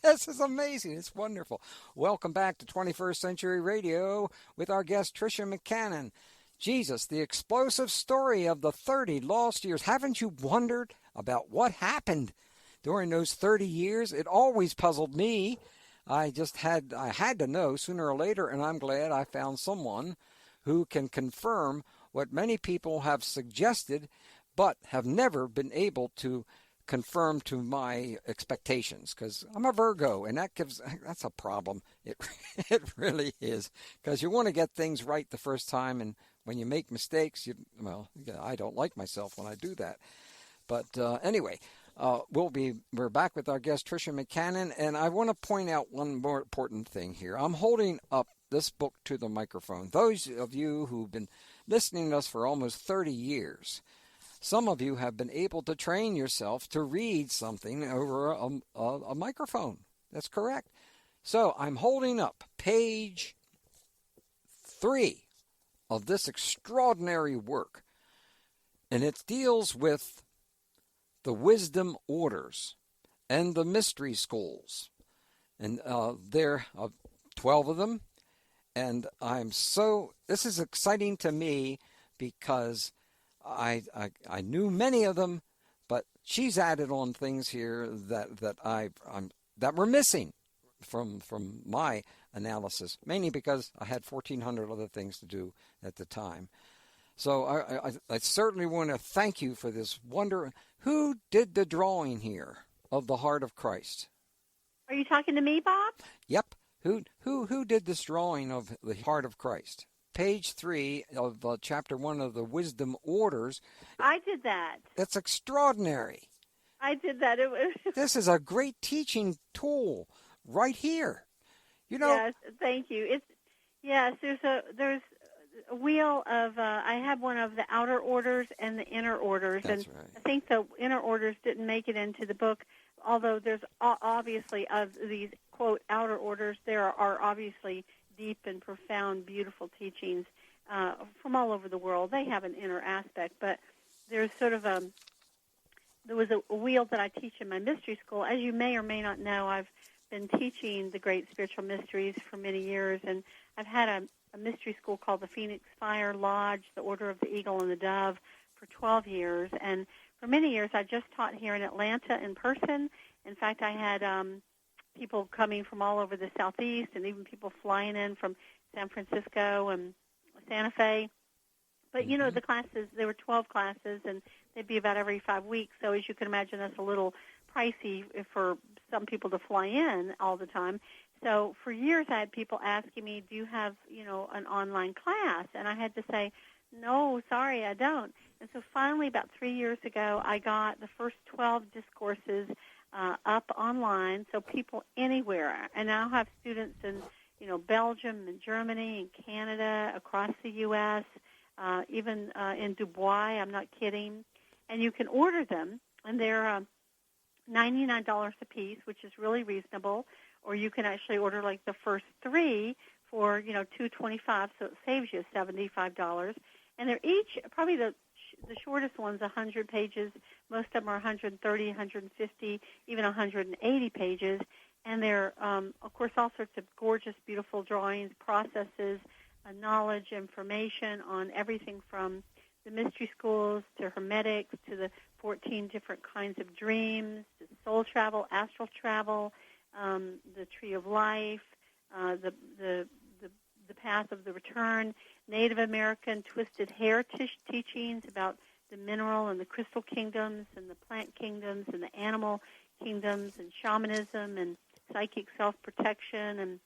This is amazing. It's wonderful. Welcome back to 21st Century Radio with our guest, Tricia McCannon. Jesus, the Explosive Story of the 30 Lost Years. Haven't you wondered about what happened during those 30 years? It always puzzled me. I had to know sooner or later, and I'm glad I found someone who can confirm what many people have suggested, but have never been able to confirm to my expectations, because I'm a Virgo, and that's a problem. It really is, because you want to get things right the first time, and when you make mistakes, I don't like myself when I do that. But anyway, we're back with our guest, Tricia McCannon, and I want to point out one more important thing here. I'm holding up this book to the microphone. Those of you who've been listening to us for almost 30 years, some of you have been able to train yourself to read something over a microphone. That's correct. So I'm holding up page 3 of this extraordinary work. And it deals with the wisdom orders and the mystery schools. And there are 12 of them. And this is exciting to me because I knew many of them, but she's added on things here that were missing from my analysis, mainly because I had 1,400 other things to do at the time. So I certainly want to thank you for this wonder. Who did the drawing here of the heart of Christ? Are you talking to me, Bob? Yep. Who did this drawing of the heart of Christ? Page 3 of chapter 1 of the Wisdom Orders. I did that. That's extraordinary. I did that. This is a great teaching tool right here. You know. Yes, thank you. There's a wheel of. I have one of the outer orders and the inner orders, That's and right. I think the inner orders didn't make it into the book. Although there's obviously of these quote outer orders, there are obviously deep and profound, beautiful teachings from all over the world. They have an inner aspect, but there's sort of there was a wheel that I teach in my mystery school. As you may or may not know, I've been teaching the great spiritual mysteries for many years, and I've had a mystery school called the Phoenix Fire Lodge, the Order of the Eagle and the Dove, for 12 years. And for many years, I just taught here in Atlanta in person. In fact, I had people coming from all over the Southeast and even people flying in from San Francisco and Santa Fe. But, you know, the classes, there were 12 classes, and they'd be about every 5 weeks. So as you can imagine, that's a little pricey for some people to fly in all the time. So for years, I had people asking me, do you have, an online class? And I had to say, no, sorry, I don't. And so finally, about 3 years ago, I got the first 12 discourses up online, so people anywhere. And I now have students in, Belgium and Germany and Canada, across the U.S., even in Dubai. I'm not kidding. And you can order them, and they're $99 a piece, which is really reasonable. Or you can actually order like the first 3 for $225, so it saves you $75. And they're each probably the shortest one's 100 pages. Most of them are 130, 150, even 180 pages. And they're, of course, all sorts of gorgeous, beautiful drawings, processes, knowledge, information on everything from the mystery schools to hermetics to the 14 different kinds of dreams, to soul travel, astral travel, the tree of life, the path of the return, Native American twisted hair teachings about the mineral and the crystal kingdoms and the plant kingdoms and the animal kingdoms and shamanism and psychic self-protection. And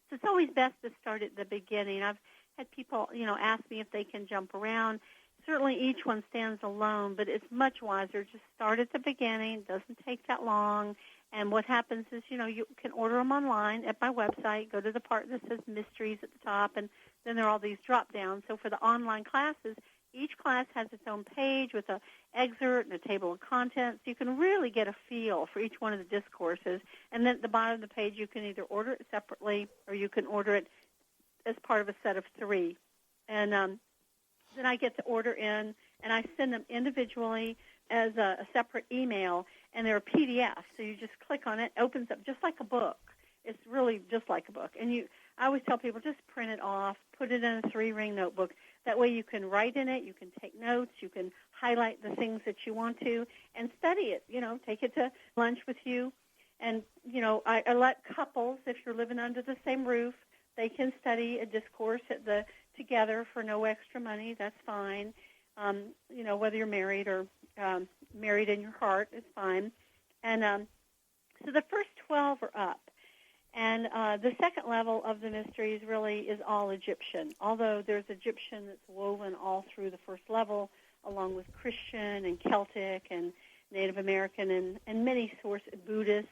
so it's always best to start at the beginning. I've had people, ask me if they can jump around. Certainly each one stands alone, but it's much wiser. Just start at the beginning. It doesn't take that long. And what happens is, you can order them online at my website. Go to the part that says Mysteries at the top, and then there are all these drop-downs. So for the online classes, each class has its own page with an excerpt and a table of contents. You can really get a feel for each one of the discourses. And then at the bottom of the page, you can either order it separately or you can order it as part of a set of 3. And then I get the order in, and I send them individually as a separate email, and they're a PDF. So you just click on it, opens up just like a book. It's really just like a book. And I always tell people, just print it off, put it in a 3-ring notebook. That way you can write in it, you can take notes, you can highlight the things that you want to, and study it. Take it to lunch with you. And, I let couples, if you're living under the same roof, they can study a discourse together for no extra money. That's fine. Whether you're married or married in your heart is fine. And so the first 12 are up. And the second level of the mysteries really is all Egyptian, although there's Egyptian that's woven all through the first level, along with Christian and Celtic and Native American and many sources, Buddhist.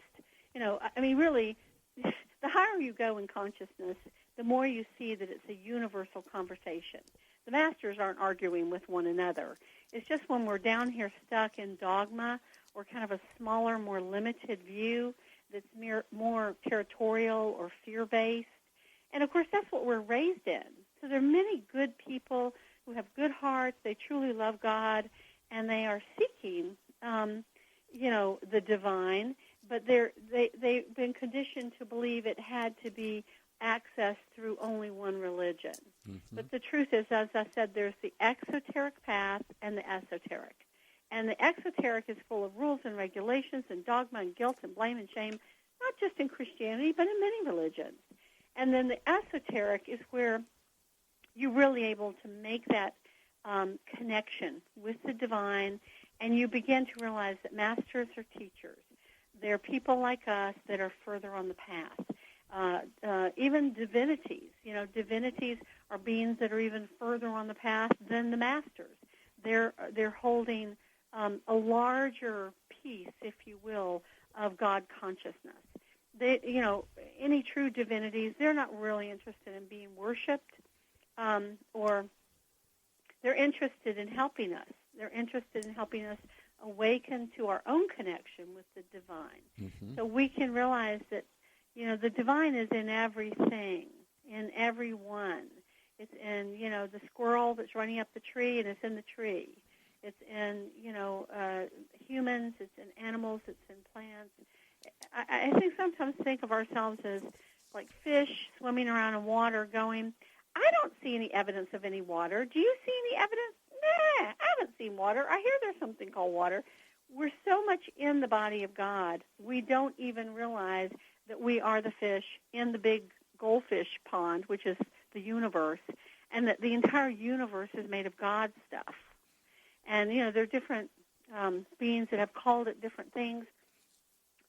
Really, the higher you go in consciousness, the more you see that it's a universal conversation. The masters aren't arguing with one another. It's just when we're down here stuck in dogma or kind of a smaller, more limited view that's more territorial or fear-based. And, of course, that's what we're raised in. So there are many good people who have good hearts. They truly love God, and they are seeking, the divine. But they've been conditioned to believe it had to be accessed through only one religion. Mm-hmm. But the truth is, as I said, there's the exoteric path and the esoteric. And the exoteric is full of rules and regulations and dogma and guilt and blame and shame, not just in Christianity, but in many religions. And then the esoteric is where you're really able to make that connection with the divine, and you begin to realize that masters are teachers. They're people like us that are further on the path. Even divinities, divinities are beings that are even further on the path than the masters. They're holding a larger piece, if you will, of God consciousness. They, any true divinities, they're not really interested in being worshipped, or they're interested in helping us. They're interested in helping us awaken to our own connection with the divine. Mm-hmm. So we can realize that, the divine is in everything, in everyone. It's in, the squirrel that's running up the tree, and it's in the tree. It's in, humans, it's in animals, it's in plants. I sometimes think of ourselves as like fish swimming around in water going, I don't see any evidence of any water. Do you see any evidence? Nah, I haven't seen water. I hear there's something called water. We're so much in the body of God, we don't even realize that we are the fish in the big goldfish pond, which is the universe, and that the entire universe is made of God stuff. And, there are different beings that have called it different things.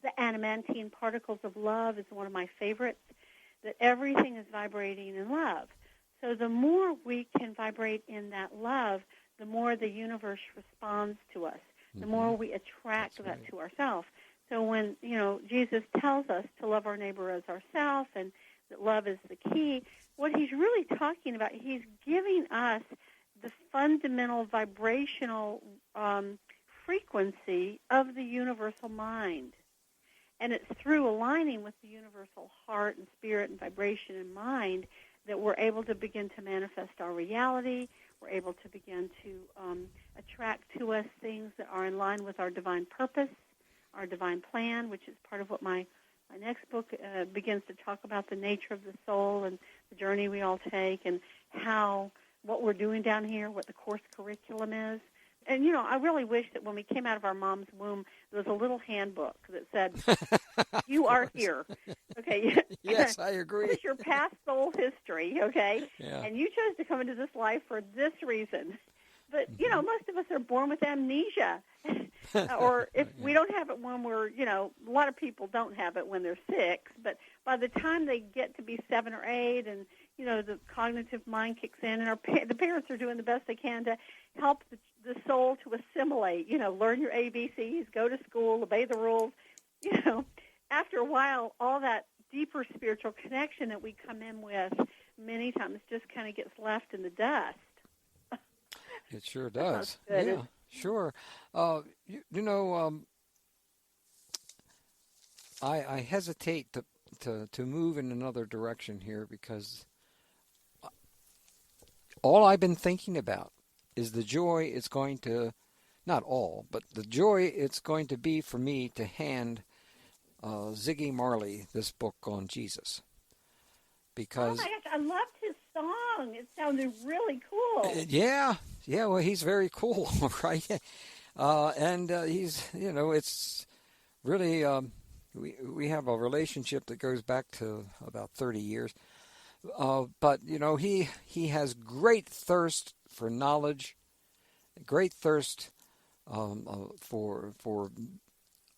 The adamantine particles of love is one of my favorites, that everything is vibrating in love. So the more we can vibrate in that love, the more the universe responds to us, the more we attract that to ourselves. So when, Jesus tells us to love our neighbor as ourselves and that love is the key, what he's really talking about, he's giving us the fundamental vibrational frequency of the universal mind. And it's through aligning with the universal heart and spirit and vibration and mind that we're able to begin to manifest our reality. We're able to begin to attract to us things that are in line with our divine purpose, our divine plan, which is part of what my next book begins to talk about, the nature of the soul and the journey we all take and what we're doing down here, what the course curriculum is. And, I really wish that when we came out of our mom's womb, there was a little handbook that said, you are here. Okay. Yes, I agree. This is your past soul history, okay? Yeah. And you chose to come into this life for this reason. But, most of us are born with amnesia. Or if we don't have it when we're, a lot of people don't have it when they're 6. But by the time they get to be 7 or 8 and, the cognitive mind kicks in and the parents are doing the best they can to help the soul to assimilate, learn your ABCs, go to school, obey the rules. After a while, all that deeper spiritual connection that we come in with many times just kind of gets left in the dust. It sure does. Yeah, sure. I hesitate to move in another direction here because all I've been thinking about is the joy it's going to, not all, but the joy it's going to be for me to hand Ziggy Marley this book on Jesus. Because oh my gosh, I loved his song. It sounded really cool. Yeah, well, he's very cool, right? And he's, it's really, we have a relationship that goes back to about 30 years. But, he has great thirst for knowledge, great thirst for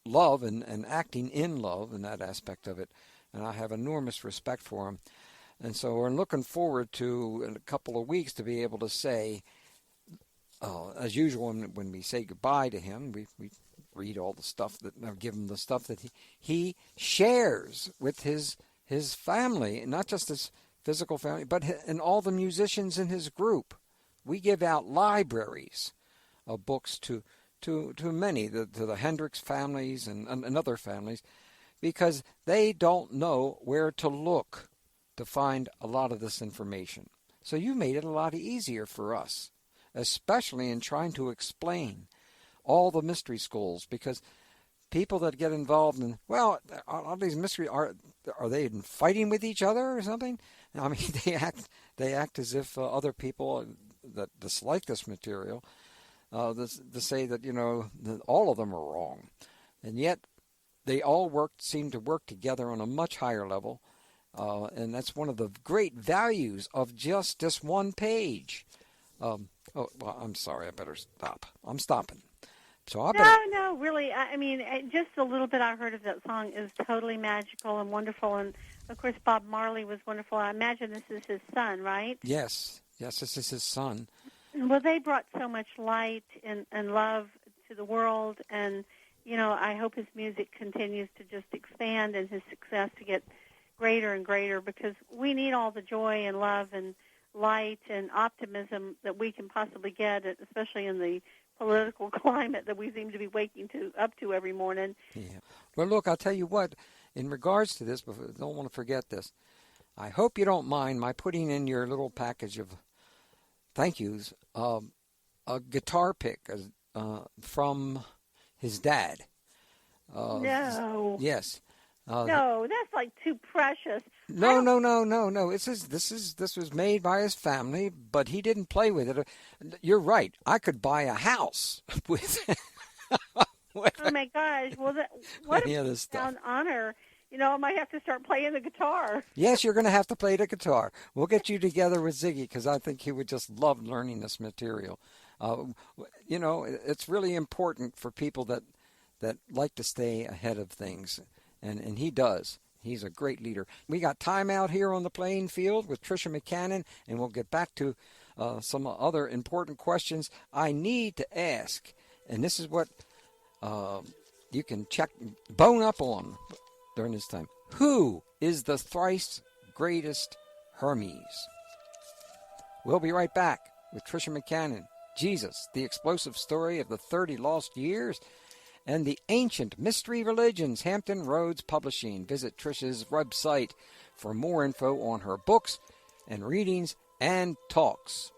love and acting in love and that aspect of it. And I have enormous respect for him. And so we're looking forward to, in a couple of weeks, to be able to say, as usual, when we say goodbye to him, we read all the stuff that, give him the stuff that he shares with his family, not just his physical family, but and all the musicians in his group. We give out libraries of books to many, to the Hendricks families and other families, because they don't know where to look to find a lot of this information. So you made it a lot easier for us, especially in trying to explain all the mystery schools, because people that get involved in, well, all these mystery, are they fighting with each other or something? I mean, they act as if other people that dislike this material, to say that, that all of them are wrong. And yet they all seem to work together on a much higher level. And that's one of the great values of just this one page. I'm sorry, I better stop. I'm stopping. So I better... No, really. I mean, just a little bit I heard of that song is totally magical and wonderful. And, of course, Bob Marley was wonderful. I imagine this is his son, right? Yes, this is his son. Well, they brought so much light and love to the world. And, I hope his music continues to just expand and his success to get greater and greater, because we need all the joy and love and light and optimism that we can possibly get, especially in the political climate that we seem to be waking up to every morning. Yeah. Well, look, I'll tell you what, in regards to this, I don't want to forget this, I hope you don't mind my putting in your little package of thank yous a guitar pick from his dad. No. Yes. No, that's like too precious. No. This was made by his family, but he didn't play with it. You're right. I could buy a house with. Oh my gosh! Well, what an honor! I might have to start playing the guitar. Yes, you're going to have to play the guitar. We'll get you together with Ziggy, because I think he would just love learning this material. It's really important for people that like to stay ahead of things. And he does. He's a great leader. We got time out here on the playing field with Tricia McCannon, and we'll get back to some other important questions I need to ask. And this is what you can bone up on during this time. Who is the thrice greatest Hermes? We'll be right back with Tricia McCannon. Jesus, the explosive story of the 30 lost years, and the Ancient Mystery Religions, Hampton Roads Publishing. Visit Tricia's website for more info on her books and readings and talks.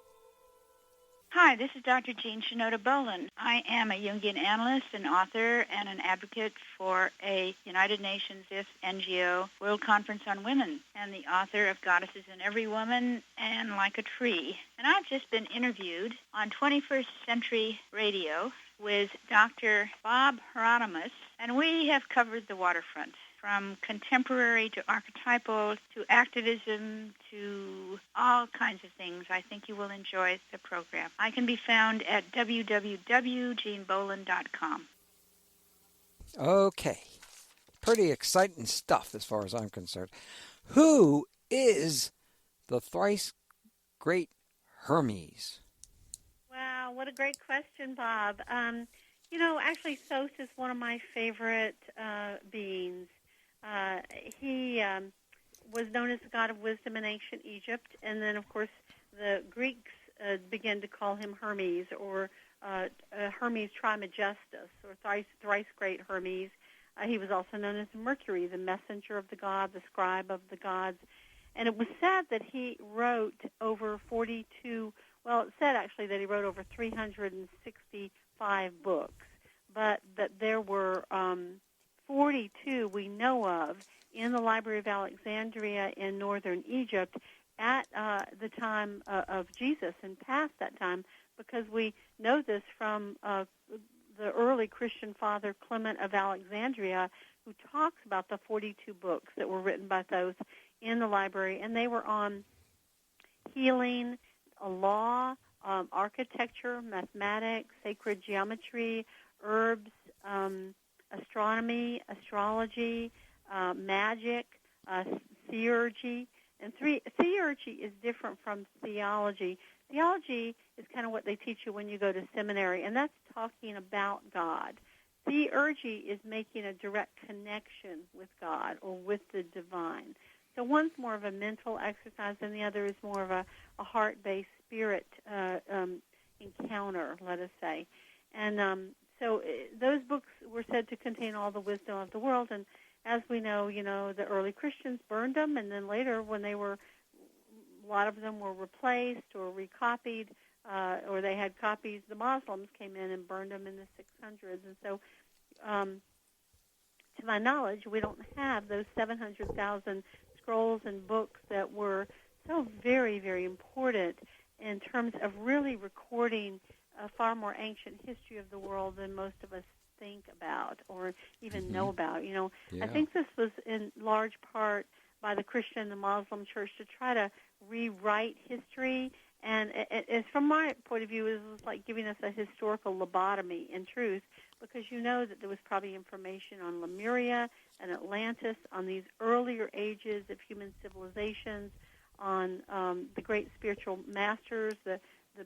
Hi, this is Dr. Jean Shinoda Boland. I am a Jungian analyst, an author, and an advocate for a United Nations NGO World Conference on Women, and the author of Goddesses in Every Woman and Like a Tree. And I've just been interviewed on 21st Century Radio with Dr. Bob Hieronimus, and we have covered the waterfront, from contemporary to archetypal to activism to all kinds of things. I think you will enjoy the program. I can be found at www.jeanboland.com. Okay. Pretty exciting stuff as far as I'm concerned. Who is the thrice great Hermes? Wow, what a great question, Bob. Actually, Thoth is one of my favorite beings. He was known as the god of wisdom in ancient Egypt, and then, of course, the Greeks began to call him Hermes, or Hermes Trismegistus, or thrice great Hermes. He was also known as Mercury, the messenger of the god, the scribe of the gods. And it was said that he wrote over 42, well, it said actually that he wrote over 365 books, but that there were 42 we know of in the Library of Alexandria in northern Egypt at the time of Jesus and past that time, because we know this from the early Christian father Clement of Alexandria, who talks about the 42 books that were written by Thoth in the library, and they were on healing, law, architecture, mathematics, sacred geometry, herbs, astronomy, astrology, magic, theurgy. And theurgy is different from theology. Theology is kind of what they teach you when you go to seminary, and that's talking about God. Theurgy is making a direct connection with God or with the divine. So one's more of a mental exercise, and the other is more of a heart-based spirit encounter, let us say. And so those books were said to contain all the wisdom of the world, and as we know, the early Christians burned them, and then later when they were lot of them were replaced or recopied, or they had copies. The Muslims came in and burned them in the 600s. And so, to my knowledge, we don't have those 700,000 scrolls and books that were so very, very important in terms of really recording a far more ancient history of the world than most of us think about or even know about. You know, I think this was in large part by the Christian and the Muslim church to try to rewrite history. And it's, from my point of view, it was like giving us a historical lobotomy in truth, because you know that there was probably information on Lemuria and Atlantis, on these earlier ages of human civilizations, on the great spiritual masters,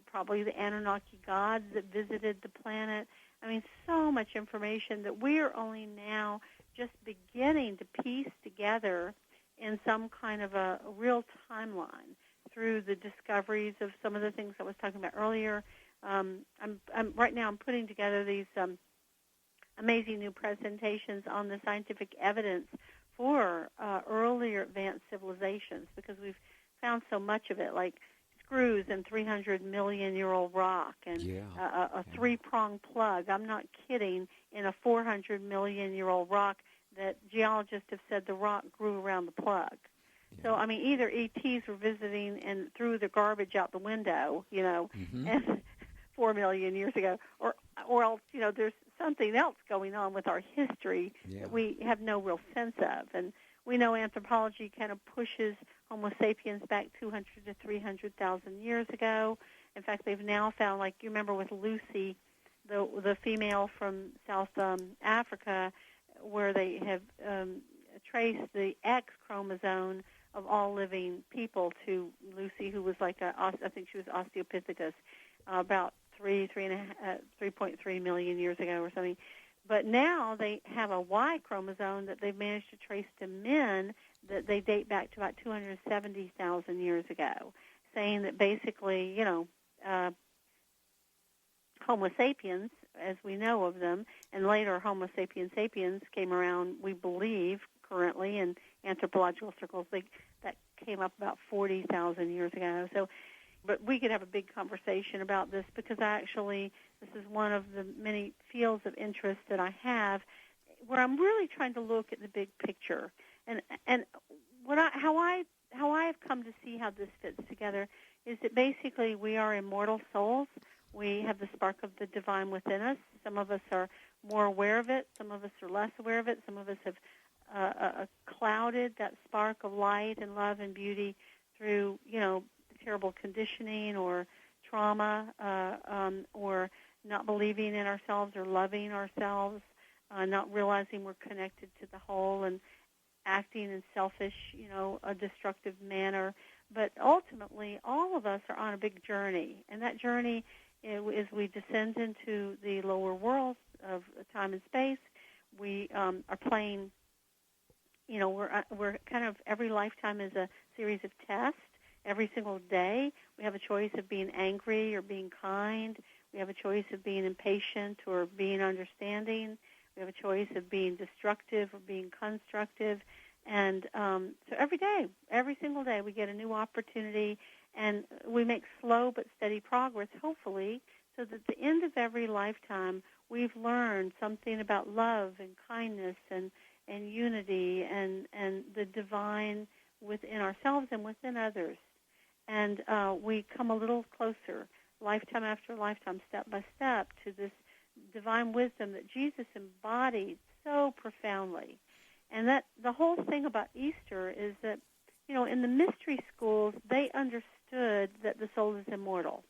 probably the Anunnaki gods that visited the planet. I mean, so much information that we are only now just beginning to piece together in some kind of a real timeline through the discoveries of some of the things I was talking about earlier. Right now I'm putting together these amazing new presentations on the scientific evidence for earlier advanced civilizations, because we've found so much of it, like screws in 300-million-year-old rock and a three-pronged plug. I'm not kidding, in a 400-million-year-old rock that geologists have said the rock grew around the plug. So, I mean, either ETs were visiting and threw the garbage out the window, you know, and 4 million years ago, or else, you know, there's something else going on with our history that we have no real sense of. And we know anthropology kind of pushes Homo sapiens back 200 to 300,000 years ago. In fact, they've now found, like you remember with Lucy, the female from South Africa, where they have traced the X chromosome of all living people to Lucy, who was like I think she was Australopithecus, about 3.3 million years ago or something. But now they have a Y chromosome that they've managed to trace to men that they date back to about 270,000 years ago, saying that basically, you know, Homo sapiens, as we know of them, and later Homo sapiens sapiens came around, we believe, currently in anthropological circles, that came up about 40,000 years ago. So, but we could have a big conversation about this, because this is one of the many fields of interest that I have, where I'm really trying to look at the big picture, and how I have come to see how this fits together is that basically we are immortal souls. We have the spark of the divine within us. Some of us are more aware of it. Some of us are less aware of it. Some of us have clouded that spark of light and love and beauty through, you know, terrible conditioning or trauma, or not believing in ourselves or loving ourselves, not realizing we're connected to the whole, and acting in selfish, you know, a destructive manner. But ultimately, all of us are on a big journey, and that journey, as we descend into the lower worlds of time and space, we are playing. You know, we're kind of, every lifetime is a series of tests. Every single day, we have a choice of being angry or being kind. We have a choice of being impatient or being understanding. We have a choice of being destructive or being constructive. And so every day, every single day, we get a new opportunity, and we make slow but steady progress, hopefully, so that at the end of every lifetime, we've learned something about love and kindness and unity and the divine within ourselves and within others. And we come a little closer, lifetime after lifetime, step by step, to this divine wisdom that Jesus embodied so profoundly. And that the whole thing about Easter is that, you know, in the mystery schools, they understood that the soul is immortal.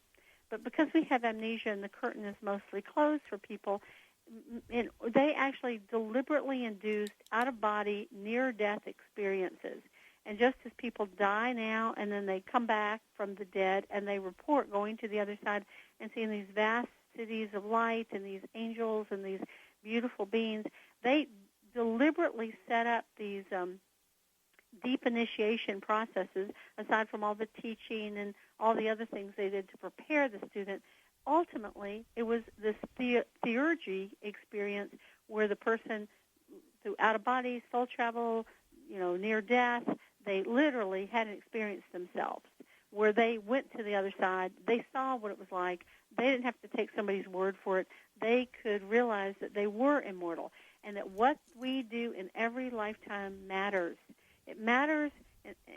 But because we have amnesia and the curtain is mostly closed for people, they actually deliberately induced out-of-body, near-death experiences. And just as people die now and then they come back from the dead and they report going to the other side and seeing these vast cities of light and these angels and these beautiful beings, they deliberately set up these deep initiation processes, aside from all the teaching and all the other things they did to prepare the student. Ultimately, it was this theurgy experience where the person, through out-of-body, soul travel, you know, near death, they literally had an experience themselves, where they went to the other side. They saw what it was like. They didn't have to take somebody's word for it. They could realize that they were immortal and that what we do in every lifetime matters. It matters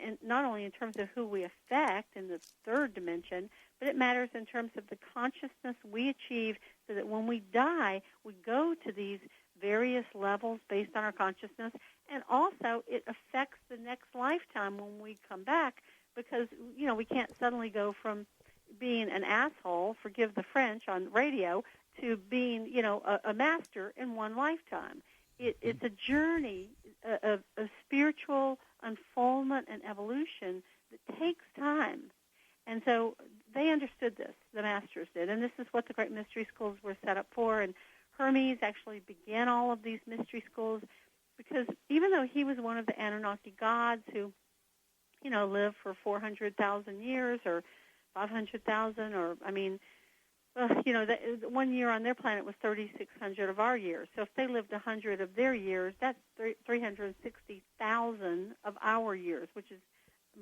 and not only in terms of who we affect in the third dimension, but it matters in terms of the consciousness we achieve so that when we die, we go to these various levels based on our consciousness, and also it affects the next lifetime when we come back because, we can't suddenly go from being an asshole, forgive the French, on radio to being, a master in one lifetime. It's a journey of spiritual unfoldment and evolution that takes time. And so they understood this, the masters did, and this is what the great mystery schools were set up for. And Hermes actually began all of these mystery schools because even though he was one of the Anunnaki gods who, lived for 400,000 years or 500,000 or, that 1 year on their planet was 3,600 of our years. So if they lived 100 of their years, that's 360,000 of our years, which is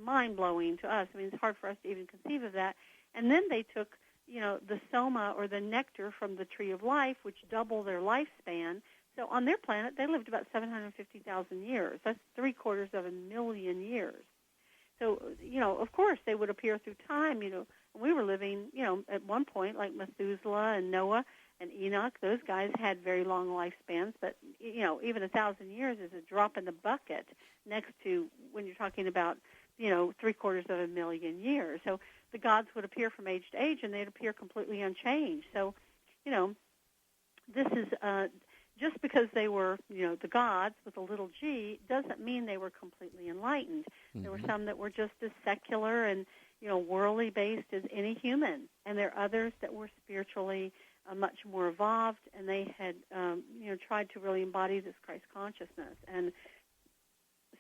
mind-blowing to us. It's hard for us to even conceive of that. And then they took, the soma or the nectar from the tree of life, which doubled their lifespan. So on their planet, they lived about 750,000 years. That's 750,000 years. So, of course, they would appear through time. We were living, at one point, like Methuselah and Noah and Enoch. Those guys had very long lifespans, but, even 1,000 years is a drop in the bucket next to when you're talking about, 750,000 years. So the gods would appear from age to age, and they'd appear completely unchanged. So, this is just because they were, the gods with a little g, doesn't mean they were completely enlightened. Mm-hmm. There were some that were just as secular and, worldly based as any human, and there are others that were spiritually much more evolved, and they had, tried to really embody this Christ consciousness. And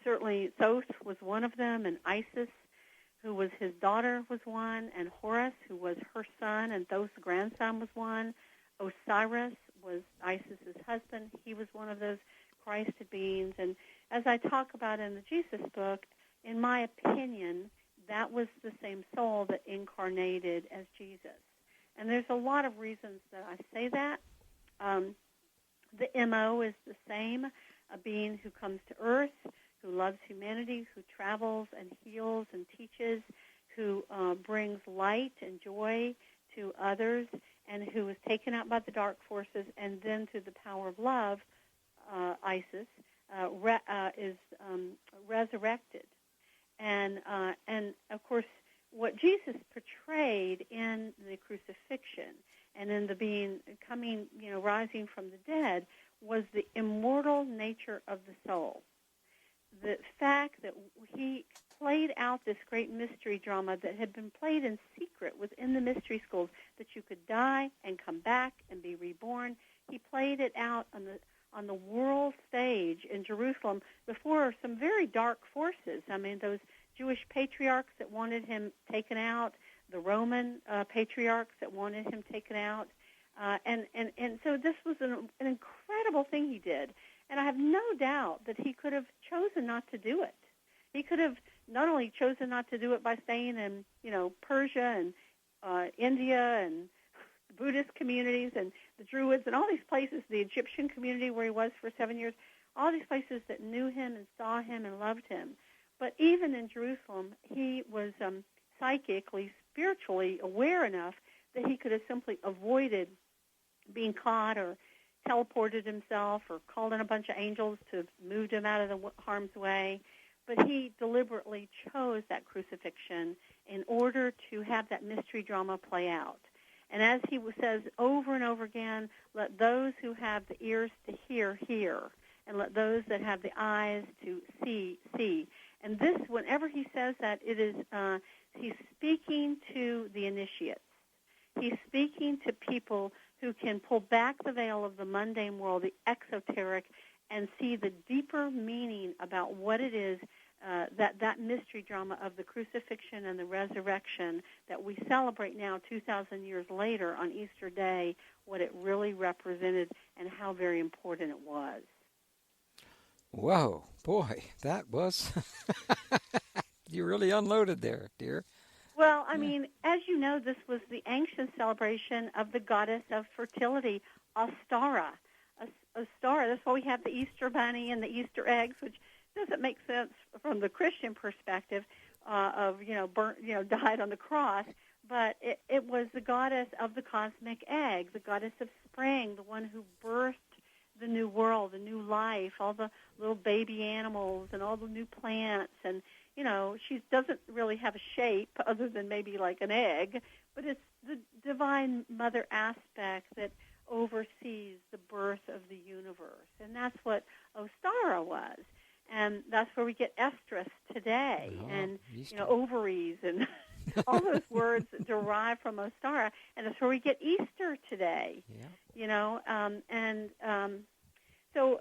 certainly Thoth was one of them, and Isis, who was his daughter, was one, and Horus, who was her son, and Thoth's grandson, was one. Osiris was Isis's husband. He was one of those Christed beings. And as I talk about in the Jesus book, in my opinion, that was the same soul that incarnated as Jesus. And there's a lot of reasons that I say that. The MO is the same, a being who comes to earth, who loves humanity, who travels and heals and teaches, who brings light and joy to others, and who is taken out by the dark forces, and then through the power of love, Isis, is resurrected. And of course, what Jesus portrayed in the crucifixion and in the being coming, rising from the dead, was the immortal nature of the soul. The fact that he played out this great mystery drama that had been played in secret within the mystery schools, that you could die and come back and be reborn. He played it out on the world stage in Jerusalem before some very dark forces. Those Jewish patriarchs that wanted him taken out, the Roman patriarchs that wanted him taken out. And so this was an incredible thing he did. And I have no doubt that he could have chosen not to do it. He could have not only chosen not to do it by staying in, Persia and India and Buddhist communities and the Druids and all these places, the Egyptian community where he was for 7 years, all these places that knew him and saw him and loved him. But even in Jerusalem, he was psychically, spiritually aware enough that he could have simply avoided being caught or teleported himself or called in a bunch of angels to move him out of the harm's way. But he deliberately chose that crucifixion in order to have that mystery drama play out. And as he says over and over again, let those who have the ears to hear, hear, and let those that have the eyes to see, see. And this, whenever he says that, it is he's speaking to the initiates. He's speaking to people who can pull back the veil of the mundane world, the exoteric, and see the deeper meaning about what it is, that mystery drama of the crucifixion and the resurrection that we celebrate now 2,000 years later on Easter Day, what it really represented and how very important it was. Whoa, boy, that was... You really unloaded there, dear. Well, I mean, as you know, this was the ancient celebration of the goddess of fertility, Ostara. Ostara, that's why we have the Easter bunny and the Easter eggs, which doesn't make sense from the Christian perspective of, died on the cross. But it was the goddess of the cosmic egg, the goddess of spring, the one who birthed the new world, the new life, all the little baby animals and all the new plants. And, she doesn't really have a shape other than maybe like an egg, but it's the divine mother aspect that oversees the birth of the universe. And that's what Ostara was. And that's where we get estrus today, and ovaries and all those words that derive from Ostara, and that's where we get Easter today. So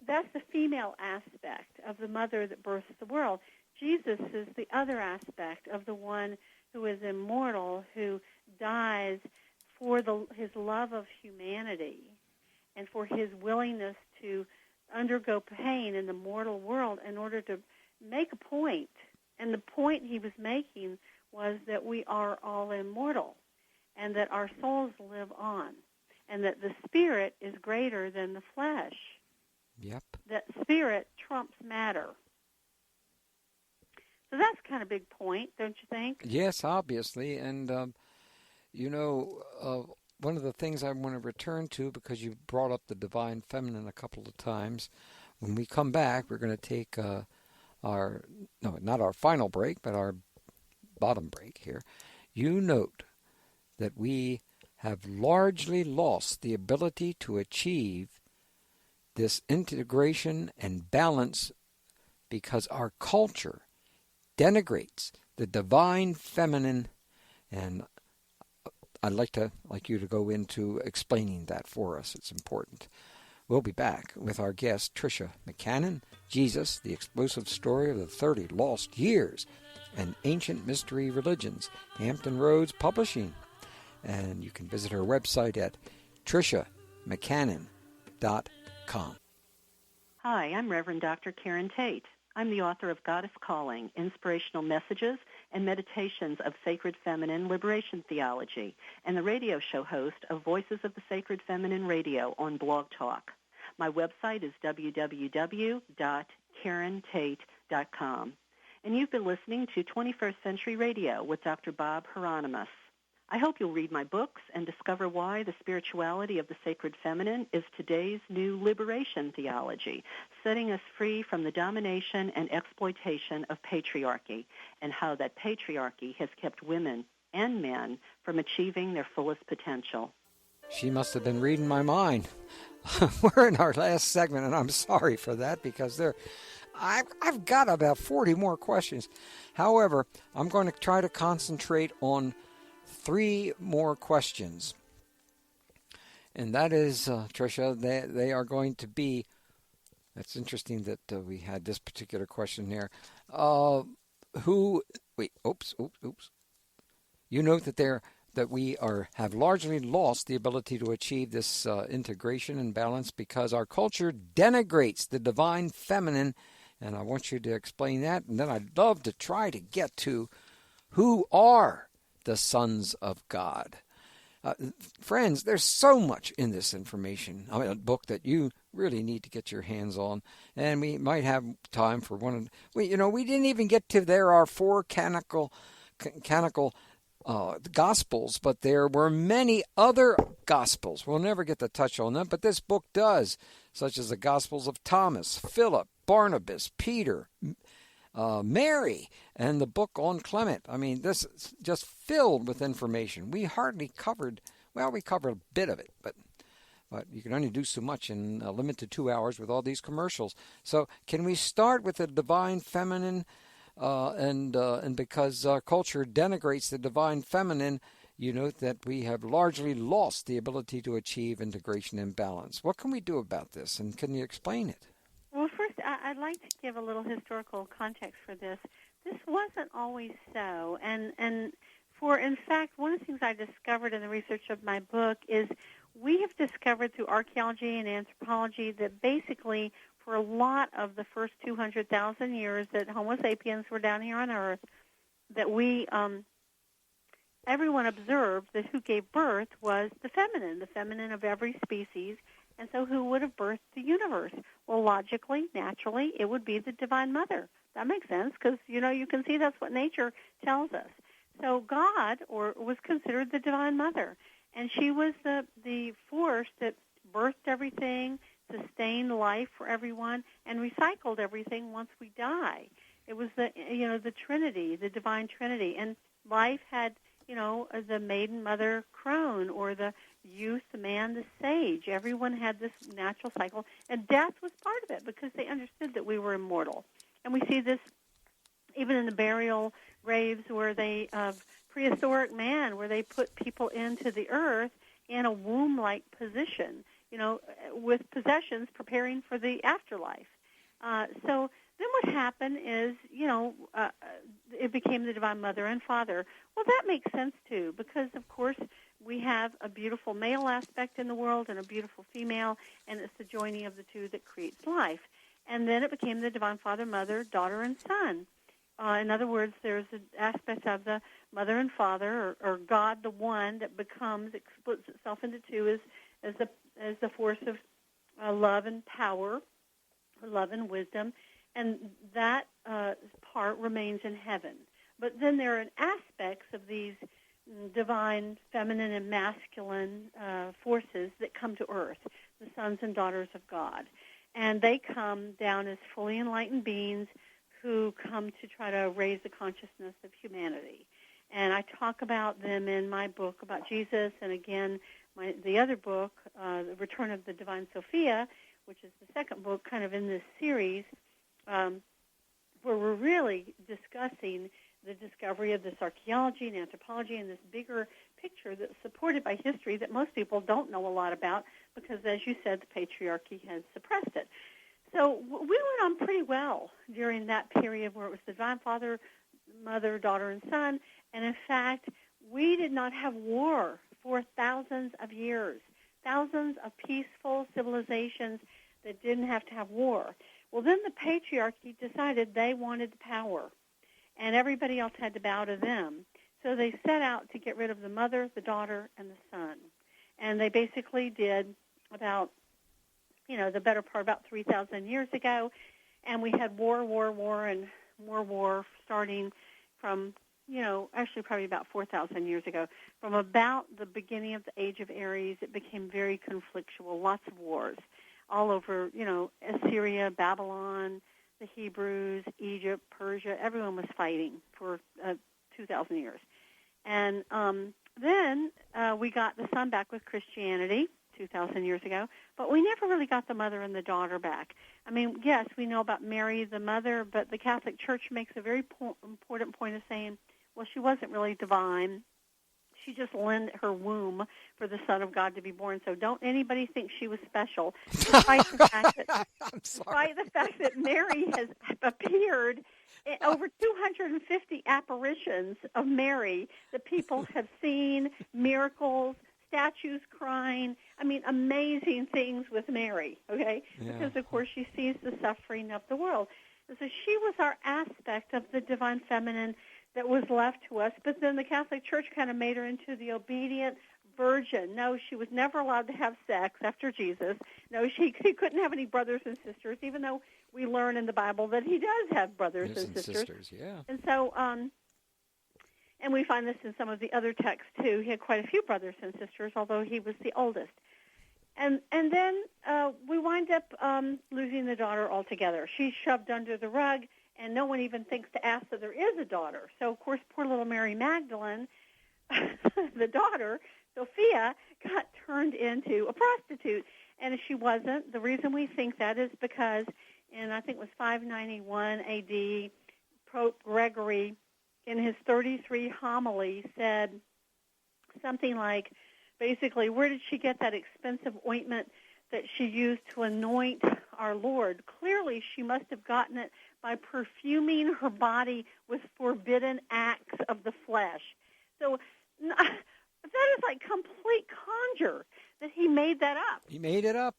that's the female aspect of the mother that births the world. Jesus is the other aspect of the one who is immortal, who dies for his love of humanity and for his willingness to undergo pain in the mortal world in order to make a point. And the point he was making was that we are all immortal and that our souls live on and that the spirit is greater than the flesh. Yep. That spirit trumps matter. So that's kind of a big point, don't you think? Yes, obviously. And, one of the things I want to return to, because you brought up the divine feminine a couple of times, when we come back, we're going to take not our final break, but our bottom break here. You note that we have largely lost the ability to achieve this integration and balance because our culture denigrates the divine feminine, and I'd like you to go into explaining that for us. It's important. We'll be back with our guest, Tricia McCannon, Jesus, the Explosive Story of the 30 Lost Years and Ancient Mystery Religions, Hampton Roads Publishing. And you can visit her website at triciamccannon.com. Hi, I'm Reverend Dr. Karen Tate. I'm the author of Goddess Calling, Inspirational Messages and Meditations of Sacred Feminine Liberation Theology, and the radio show host of Voices of the Sacred Feminine Radio on Blog Talk. My website is www.karentate.com. And you've been listening to 21st Century Radio with Dr. Bob Hieronimus. I hope you'll read my books and discover why the spirituality of the sacred feminine is today's new liberation theology, setting us free from the domination and exploitation of patriarchy, and how that patriarchy has kept women and men from achieving their fullest potential. She must have been reading my mind. We're in our last segment, and I'm sorry for that because I've got about 40 more questions. However, I'm going to try to concentrate on 3 more questions. And that is, Tricia, they are going to be, that's interesting that we had this particular question here. You note that we have largely lost the ability to achieve this integration and balance because our culture denigrates the divine feminine, and I want you to explain that. And then I'd love to try to get to who are the sons of God. Friends, there's so much in this information. A book that you really need to get your hands on, and we might have time for one. We didn't even get to there are 4 canonical Gospels, but there were many other Gospels. We'll never get to touch on them, but this book does, such as the Gospels of Thomas, Philip, Barnabas, Peter, Mary, and the book on Clement. I mean, this is just filled with information. We covered a bit of it, but you can only do so much in a limited 2 hours with all these commercials. So can we start with the divine feminine? And because our culture denigrates the divine feminine, you note that we have largely lost the ability to achieve integration and balance. What can we do about this, and can you explain it? Well, first, I'd like to give a little historical context for this. This wasn't always so, and in fact, one of the things I discovered in the research of my book is we have discovered through archaeology and anthropology that basically for a lot of the first 200,000 years that Homo sapiens were down here on Earth, that we everyone observed that who gave birth was the feminine of every species. And so who would have birthed the universe? Well, logically, naturally, it would be the Divine Mother. That makes sense because, you can see that's what nature tells us. So God was considered the Divine Mother, and she was the force that birthed everything, sustained life for everyone, and recycled everything once we die. It was the Trinity, the Divine Trinity, and life had, the maiden mother crone, or the youth, the man, the sage. Everyone had this natural cycle, and death was part of it because they understood that we were immortal. And we see this even in the burial graves where they, of prehistoric man, where they put people into the earth in a womb-like position, with possessions preparing for the afterlife. So then what happened is, it became the Divine Mother and Father. Well, that makes sense, too, because, of course, we have a beautiful male aspect in the world and a beautiful female, and it's the joining of the two that creates life. And then it became the Divine Father, Mother, Daughter, and Son. In other words, there's an aspect of the Mother and Father, or God, the One, that it splits itself into two as the force of love and power, or love and wisdom, and that part remains in heaven. But then there are aspects of these divine feminine and masculine forces that come to earth, the sons and daughters of God. And they come down as fully enlightened beings who come to try to raise the consciousness of humanity. And I talk about them in my book about Jesus, and again, the other book, The Return of the Divine Sophia, which is the second book kind of in this series, where we're really discussing the discovery of this archaeology and anthropology and this bigger picture that's supported by history that most people don't know a lot about because, as you said, the patriarchy has suppressed it. So we went on pretty well during that period where it was the Divine Father, Mother, Daughter, and Son. And, in fact, we did not have war for thousands of years, thousands of peaceful civilizations that didn't have to have war. Well, then the patriarchy decided they wanted the power, and everybody else had to bow to them. So they set out to get rid of the mother, the daughter, and the son. And they basically did about, the better part about 3,000 years ago. And we had war, and more war starting from, actually probably about 4,000 years ago. From about the beginning of the Age of Aries, it became very conflictual, lots of wars all over, Assyria, Babylon, the Hebrews, Egypt, Persia. Everyone was fighting for 2,000 years. And then we got the son back with Christianity 2,000 years ago, but we never really got the mother and the daughter back. I mean, yes, we know about Mary, the mother, but the Catholic Church makes a very important point of saying, well, she wasn't really divine. She just lent her womb for the Son of God to be born. So don't anybody think she was special. Despite the fact that Mary has appeared in over 250 apparitions of Mary that people have seen, miracles, statues crying. I mean, amazing things with Mary, okay? Yeah. Because, of course, she sees the suffering of the world. And so she was our aspect of the divine feminine that was left to us, but then the Catholic Church kind of made her into the obedient virgin. No, she was never allowed to have sex after Jesus. No, he couldn't have any brothers and sisters, even though we learn in the Bible that he does have brothers and sisters. Yeah. And so, and we find this in some of the other texts, too. He had quite a few brothers and sisters, although he was the oldest. And then we wind up losing the daughter altogether. She's shoved under the rug, and no one even thinks to ask that there is a daughter. So, of course, poor little Mary Magdalene, the daughter, Sophia, got turned into a prostitute. And if she wasn't, the reason we think that is because in, I think it was 591 A.D., Pope Gregory, in his 33 homily, said something like, basically, where did she get that expensive ointment that she used to anoint our Lord? Clearly, she must have gotten it by perfuming her body with forbidden acts of the flesh. So that is like complete conjure that he made that up. He made it up.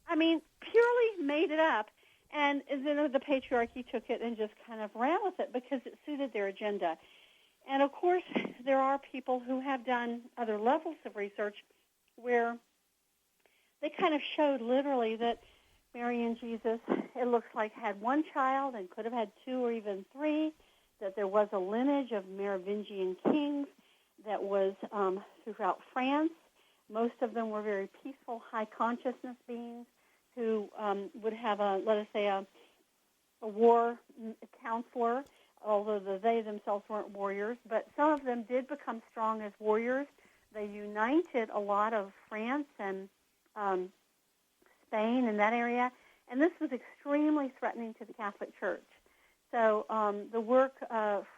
I mean, purely made it up. And then the patriarchy took it and just kind of ran with it because it suited their agenda. And, of course, there are people who have done other levels of research where they kind of showed literally that Mary and Jesus, it looks like, had one child and could have had two or even three, that there was a lineage of Merovingian kings that was throughout France. Most of them were very peaceful, high consciousness beings who would have let us say, a war counselor, although they themselves weren't warriors. But some of them did become strong as warriors. They united a lot of France and Spain in that area, and this was extremely threatening to the Catholic Church. So the work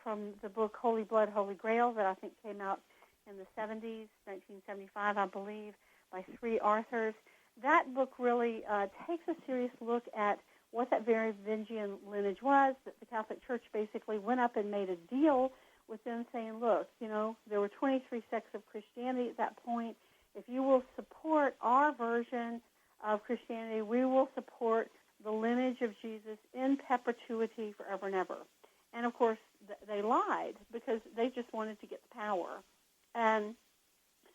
from the book Holy Blood, Holy Grail that I think came out in the 70s, 1975, I believe, by 3 authors, that book really takes a serious look at what that Merovingian lineage was, that the Catholic Church basically went up and made a deal with them saying, look, there were 23 sects of Christianity at that point. If you will support our version of Christianity, we will support the lineage of Jesus in perpetuity forever and ever. And, of course, they lied because they just wanted to get the power. And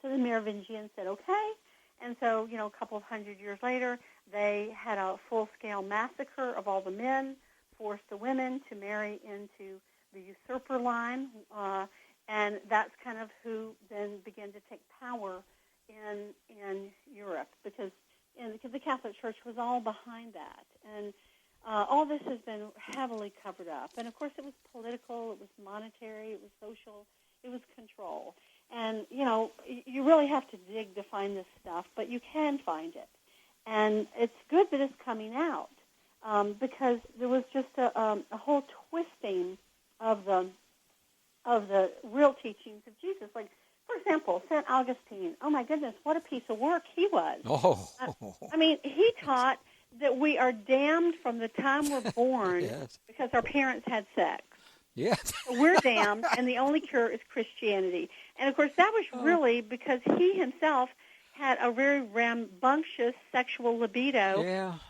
so the Merovingians said, okay. And so, a couple of hundred years later, they had a full-scale massacre of all the men, forced the women to marry into the usurper line, and that's kind of who then began to take power in Europe because the Catholic Church was all behind that. And all this has been heavily covered up. And, of course, it was political, it was monetary, it was social, it was control. And, you really have to dig to find this stuff, but you can find it. And it's good that it's coming out because there was just a whole twisting of the real teachings of Jesus. Like, for example, St. Augustine, oh, my goodness, what a piece of work he was. Oh. I mean, he taught that we are damned from the time we're born Yes. because our parents had sex. Yes. So we're damned, and the only cure is Christianity. And, of course, that was really because he himself had a very rambunctious sexual libido,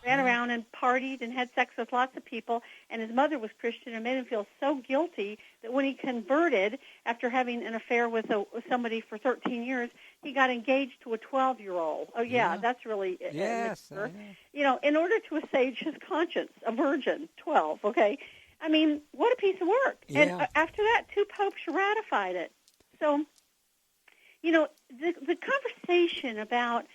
ran around and partied and had sex with lots of people, and his mother was Christian and made him feel so guilty that when he converted after having an affair with somebody for 13 years, he got engaged to a 12-year-old. Oh, yeah, that's really yes. In order to assuage his conscience, a virgin, 12, okay? I mean, what a piece of work. Yeah. And after that, 2 popes ratified it. So, the conversation about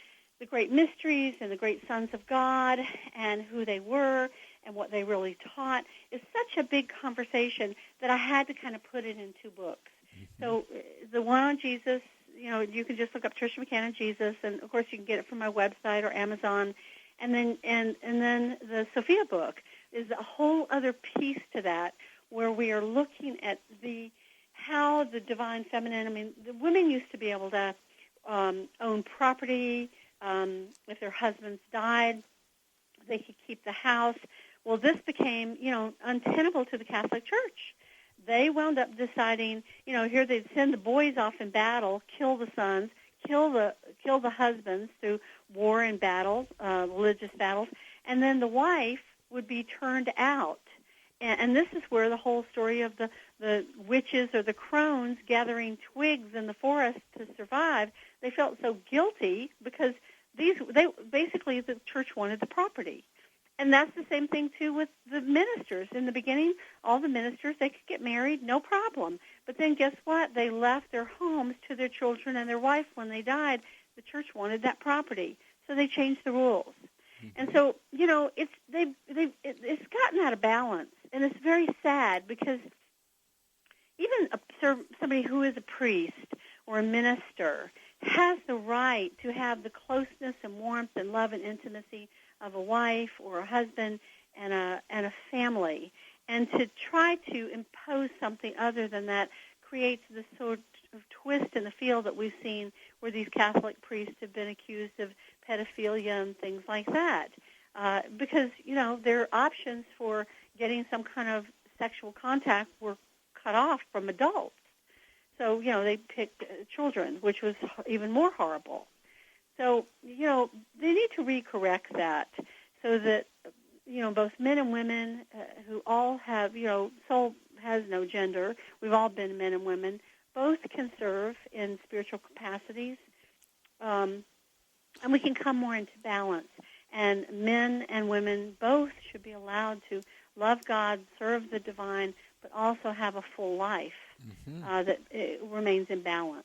the great mysteries and the great sons of God and who they were and what they really taught is such a big conversation that I had to kind of put it in 2 books. Mm-hmm. So the one on Jesus, you can just look up Tricia McCannon Jesus, and, of course, you can get it from my website or Amazon. And then the Sophia book is a whole other piece to that where we are looking at how the divine feminine, I mean, the women used to be able to own property. If their husbands died, they could keep the house. Well, this became, untenable to the Catholic Church. They wound up deciding, here they'd send the boys off in battle, kill the sons, kill the husbands through war and battles, religious battles, and then the wife would be turned out. And this is where the whole story of the witches or the crones gathering twigs in the forest to survive, they felt so guilty because basically the church wanted the property. And that's the same thing, too, with the ministers. In the beginning, all the ministers, they could get married, no problem. But then guess what? They left their homes to their children and their wife when they died. The church wanted that property. So they changed the rules. And so, it's gotten out of balance. And it's very sad because even somebody who is a priest or a minister has the right to have the closeness and warmth and love and intimacy of a wife or a husband and a family. And to try to impose something other than that creates this sort of twist in the field that we've seen where these Catholic priests have been accused of pedophilia and things like that. Because, their options for getting some kind of sexual contact were cut off from adults. So, they picked children, which was even more horrible. So, they need to recorrect that so that, both men and women who all have, has no gender. We've all been men and women. Both can serve in spiritual capacities, and we can come more into balance. And men and women both should be allowed to love God, serve the divine, but also have a full life that remains in balance.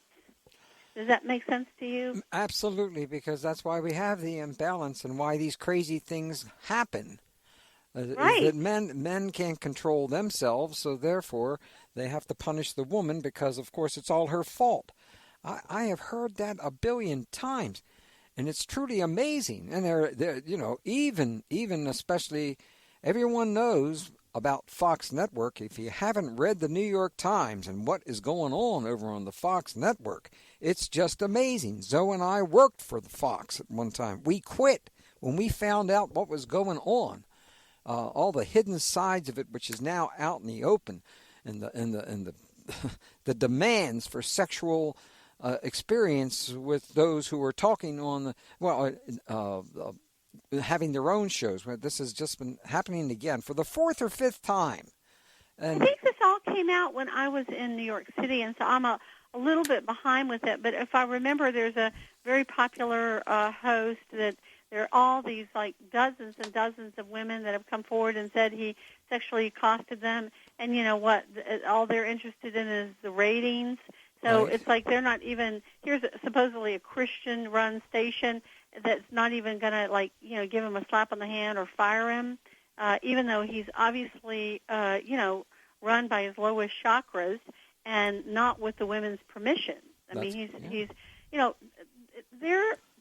Does that make sense to you? Absolutely, because that's why we have the imbalance and why these crazy things happen. Right. Is that men can't control themselves, so therefore they have to punish the woman because, of course, it's all her fault. I have heard that a billion times, and it's truly amazing. And they're even especially everyone knows about Fox Network. If you haven't read the New York Times and what is going on over on the Fox Network, it's just amazing. Zoe and I worked for the Fox at one time. We quit when we found out what was going on. All the hidden sides of it, which is now out in the open, and the the demands for sexual experience with those who are talking on having their own shows. This has just been happening again for the fourth or fifth time. And I think this all came out when I was in New York City, and so I'm a little bit behind with it. But if I remember, there's a very popular host that there are all these like dozens and dozens of women that have come forward and said he sexually accosted them. And you know what? All they're interested in is the ratings. So Right. It's like they're not even, here's supposedly a Christian-run station that's not even going to, give him a slap on the hand or fire him, even though he's obviously, run by his lowest chakras and not with the women's permission. He's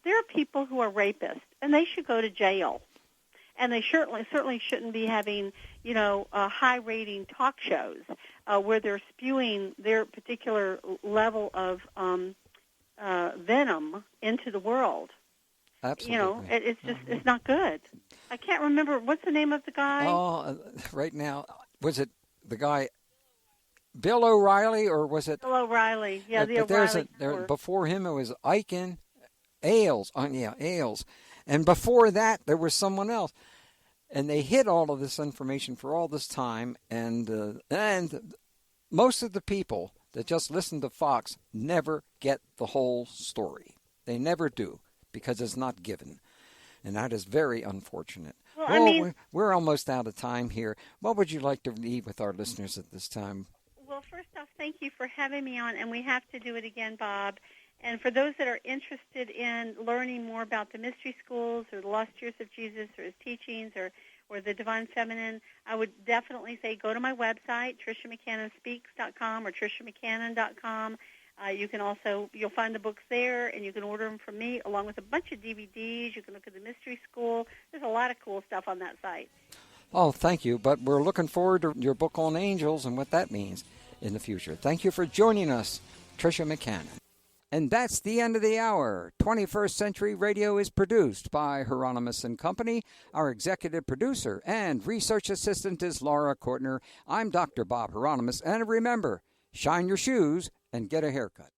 there are people who are rapists, and they should go to jail. And they certainly shouldn't be having, high-rating talk shows where they're spewing their particular level of venom into the world. absolutely, It's not good. I can't remember, what's the name of the guy? Right now, was it the guy Bill O'Reilly or was it? Bill O'Reilly. Yeah, the but O'Reilly. before him it was Ailes. Ailes. And before that, there was someone else. And they hid all of this information for all this time. And most of the people that just listen to Fox never get the whole story. They never do, because it's not given. And that is very unfortunate. Well, we're almost out of time here. What would you like to leave with our listeners at this time? Well, first off, thank you for having me on, and we have to do it again, Bob. And for those that are interested in learning more about the mystery schools or the lost years of Jesus or his teachings or the divine feminine, I would definitely say go to my website, TriciaMcCannonSpeaks.com or TriciaMcCannon.com. You'll find the books there, and you can order them from me along with a bunch of DVDs. You can look at the mystery school. There's a lot of cool stuff on that site. Oh, thank you. But we're looking forward to your book on angels and what that means in the future. Thank you for joining us, Tricia McCannon. And that's the end of the hour. 21st Century Radio is produced by Hieronimus and Company. Our executive producer and research assistant is Laura Kortner. I'm Dr. Bob Hieronimus. And remember, shine your shoes and get a haircut.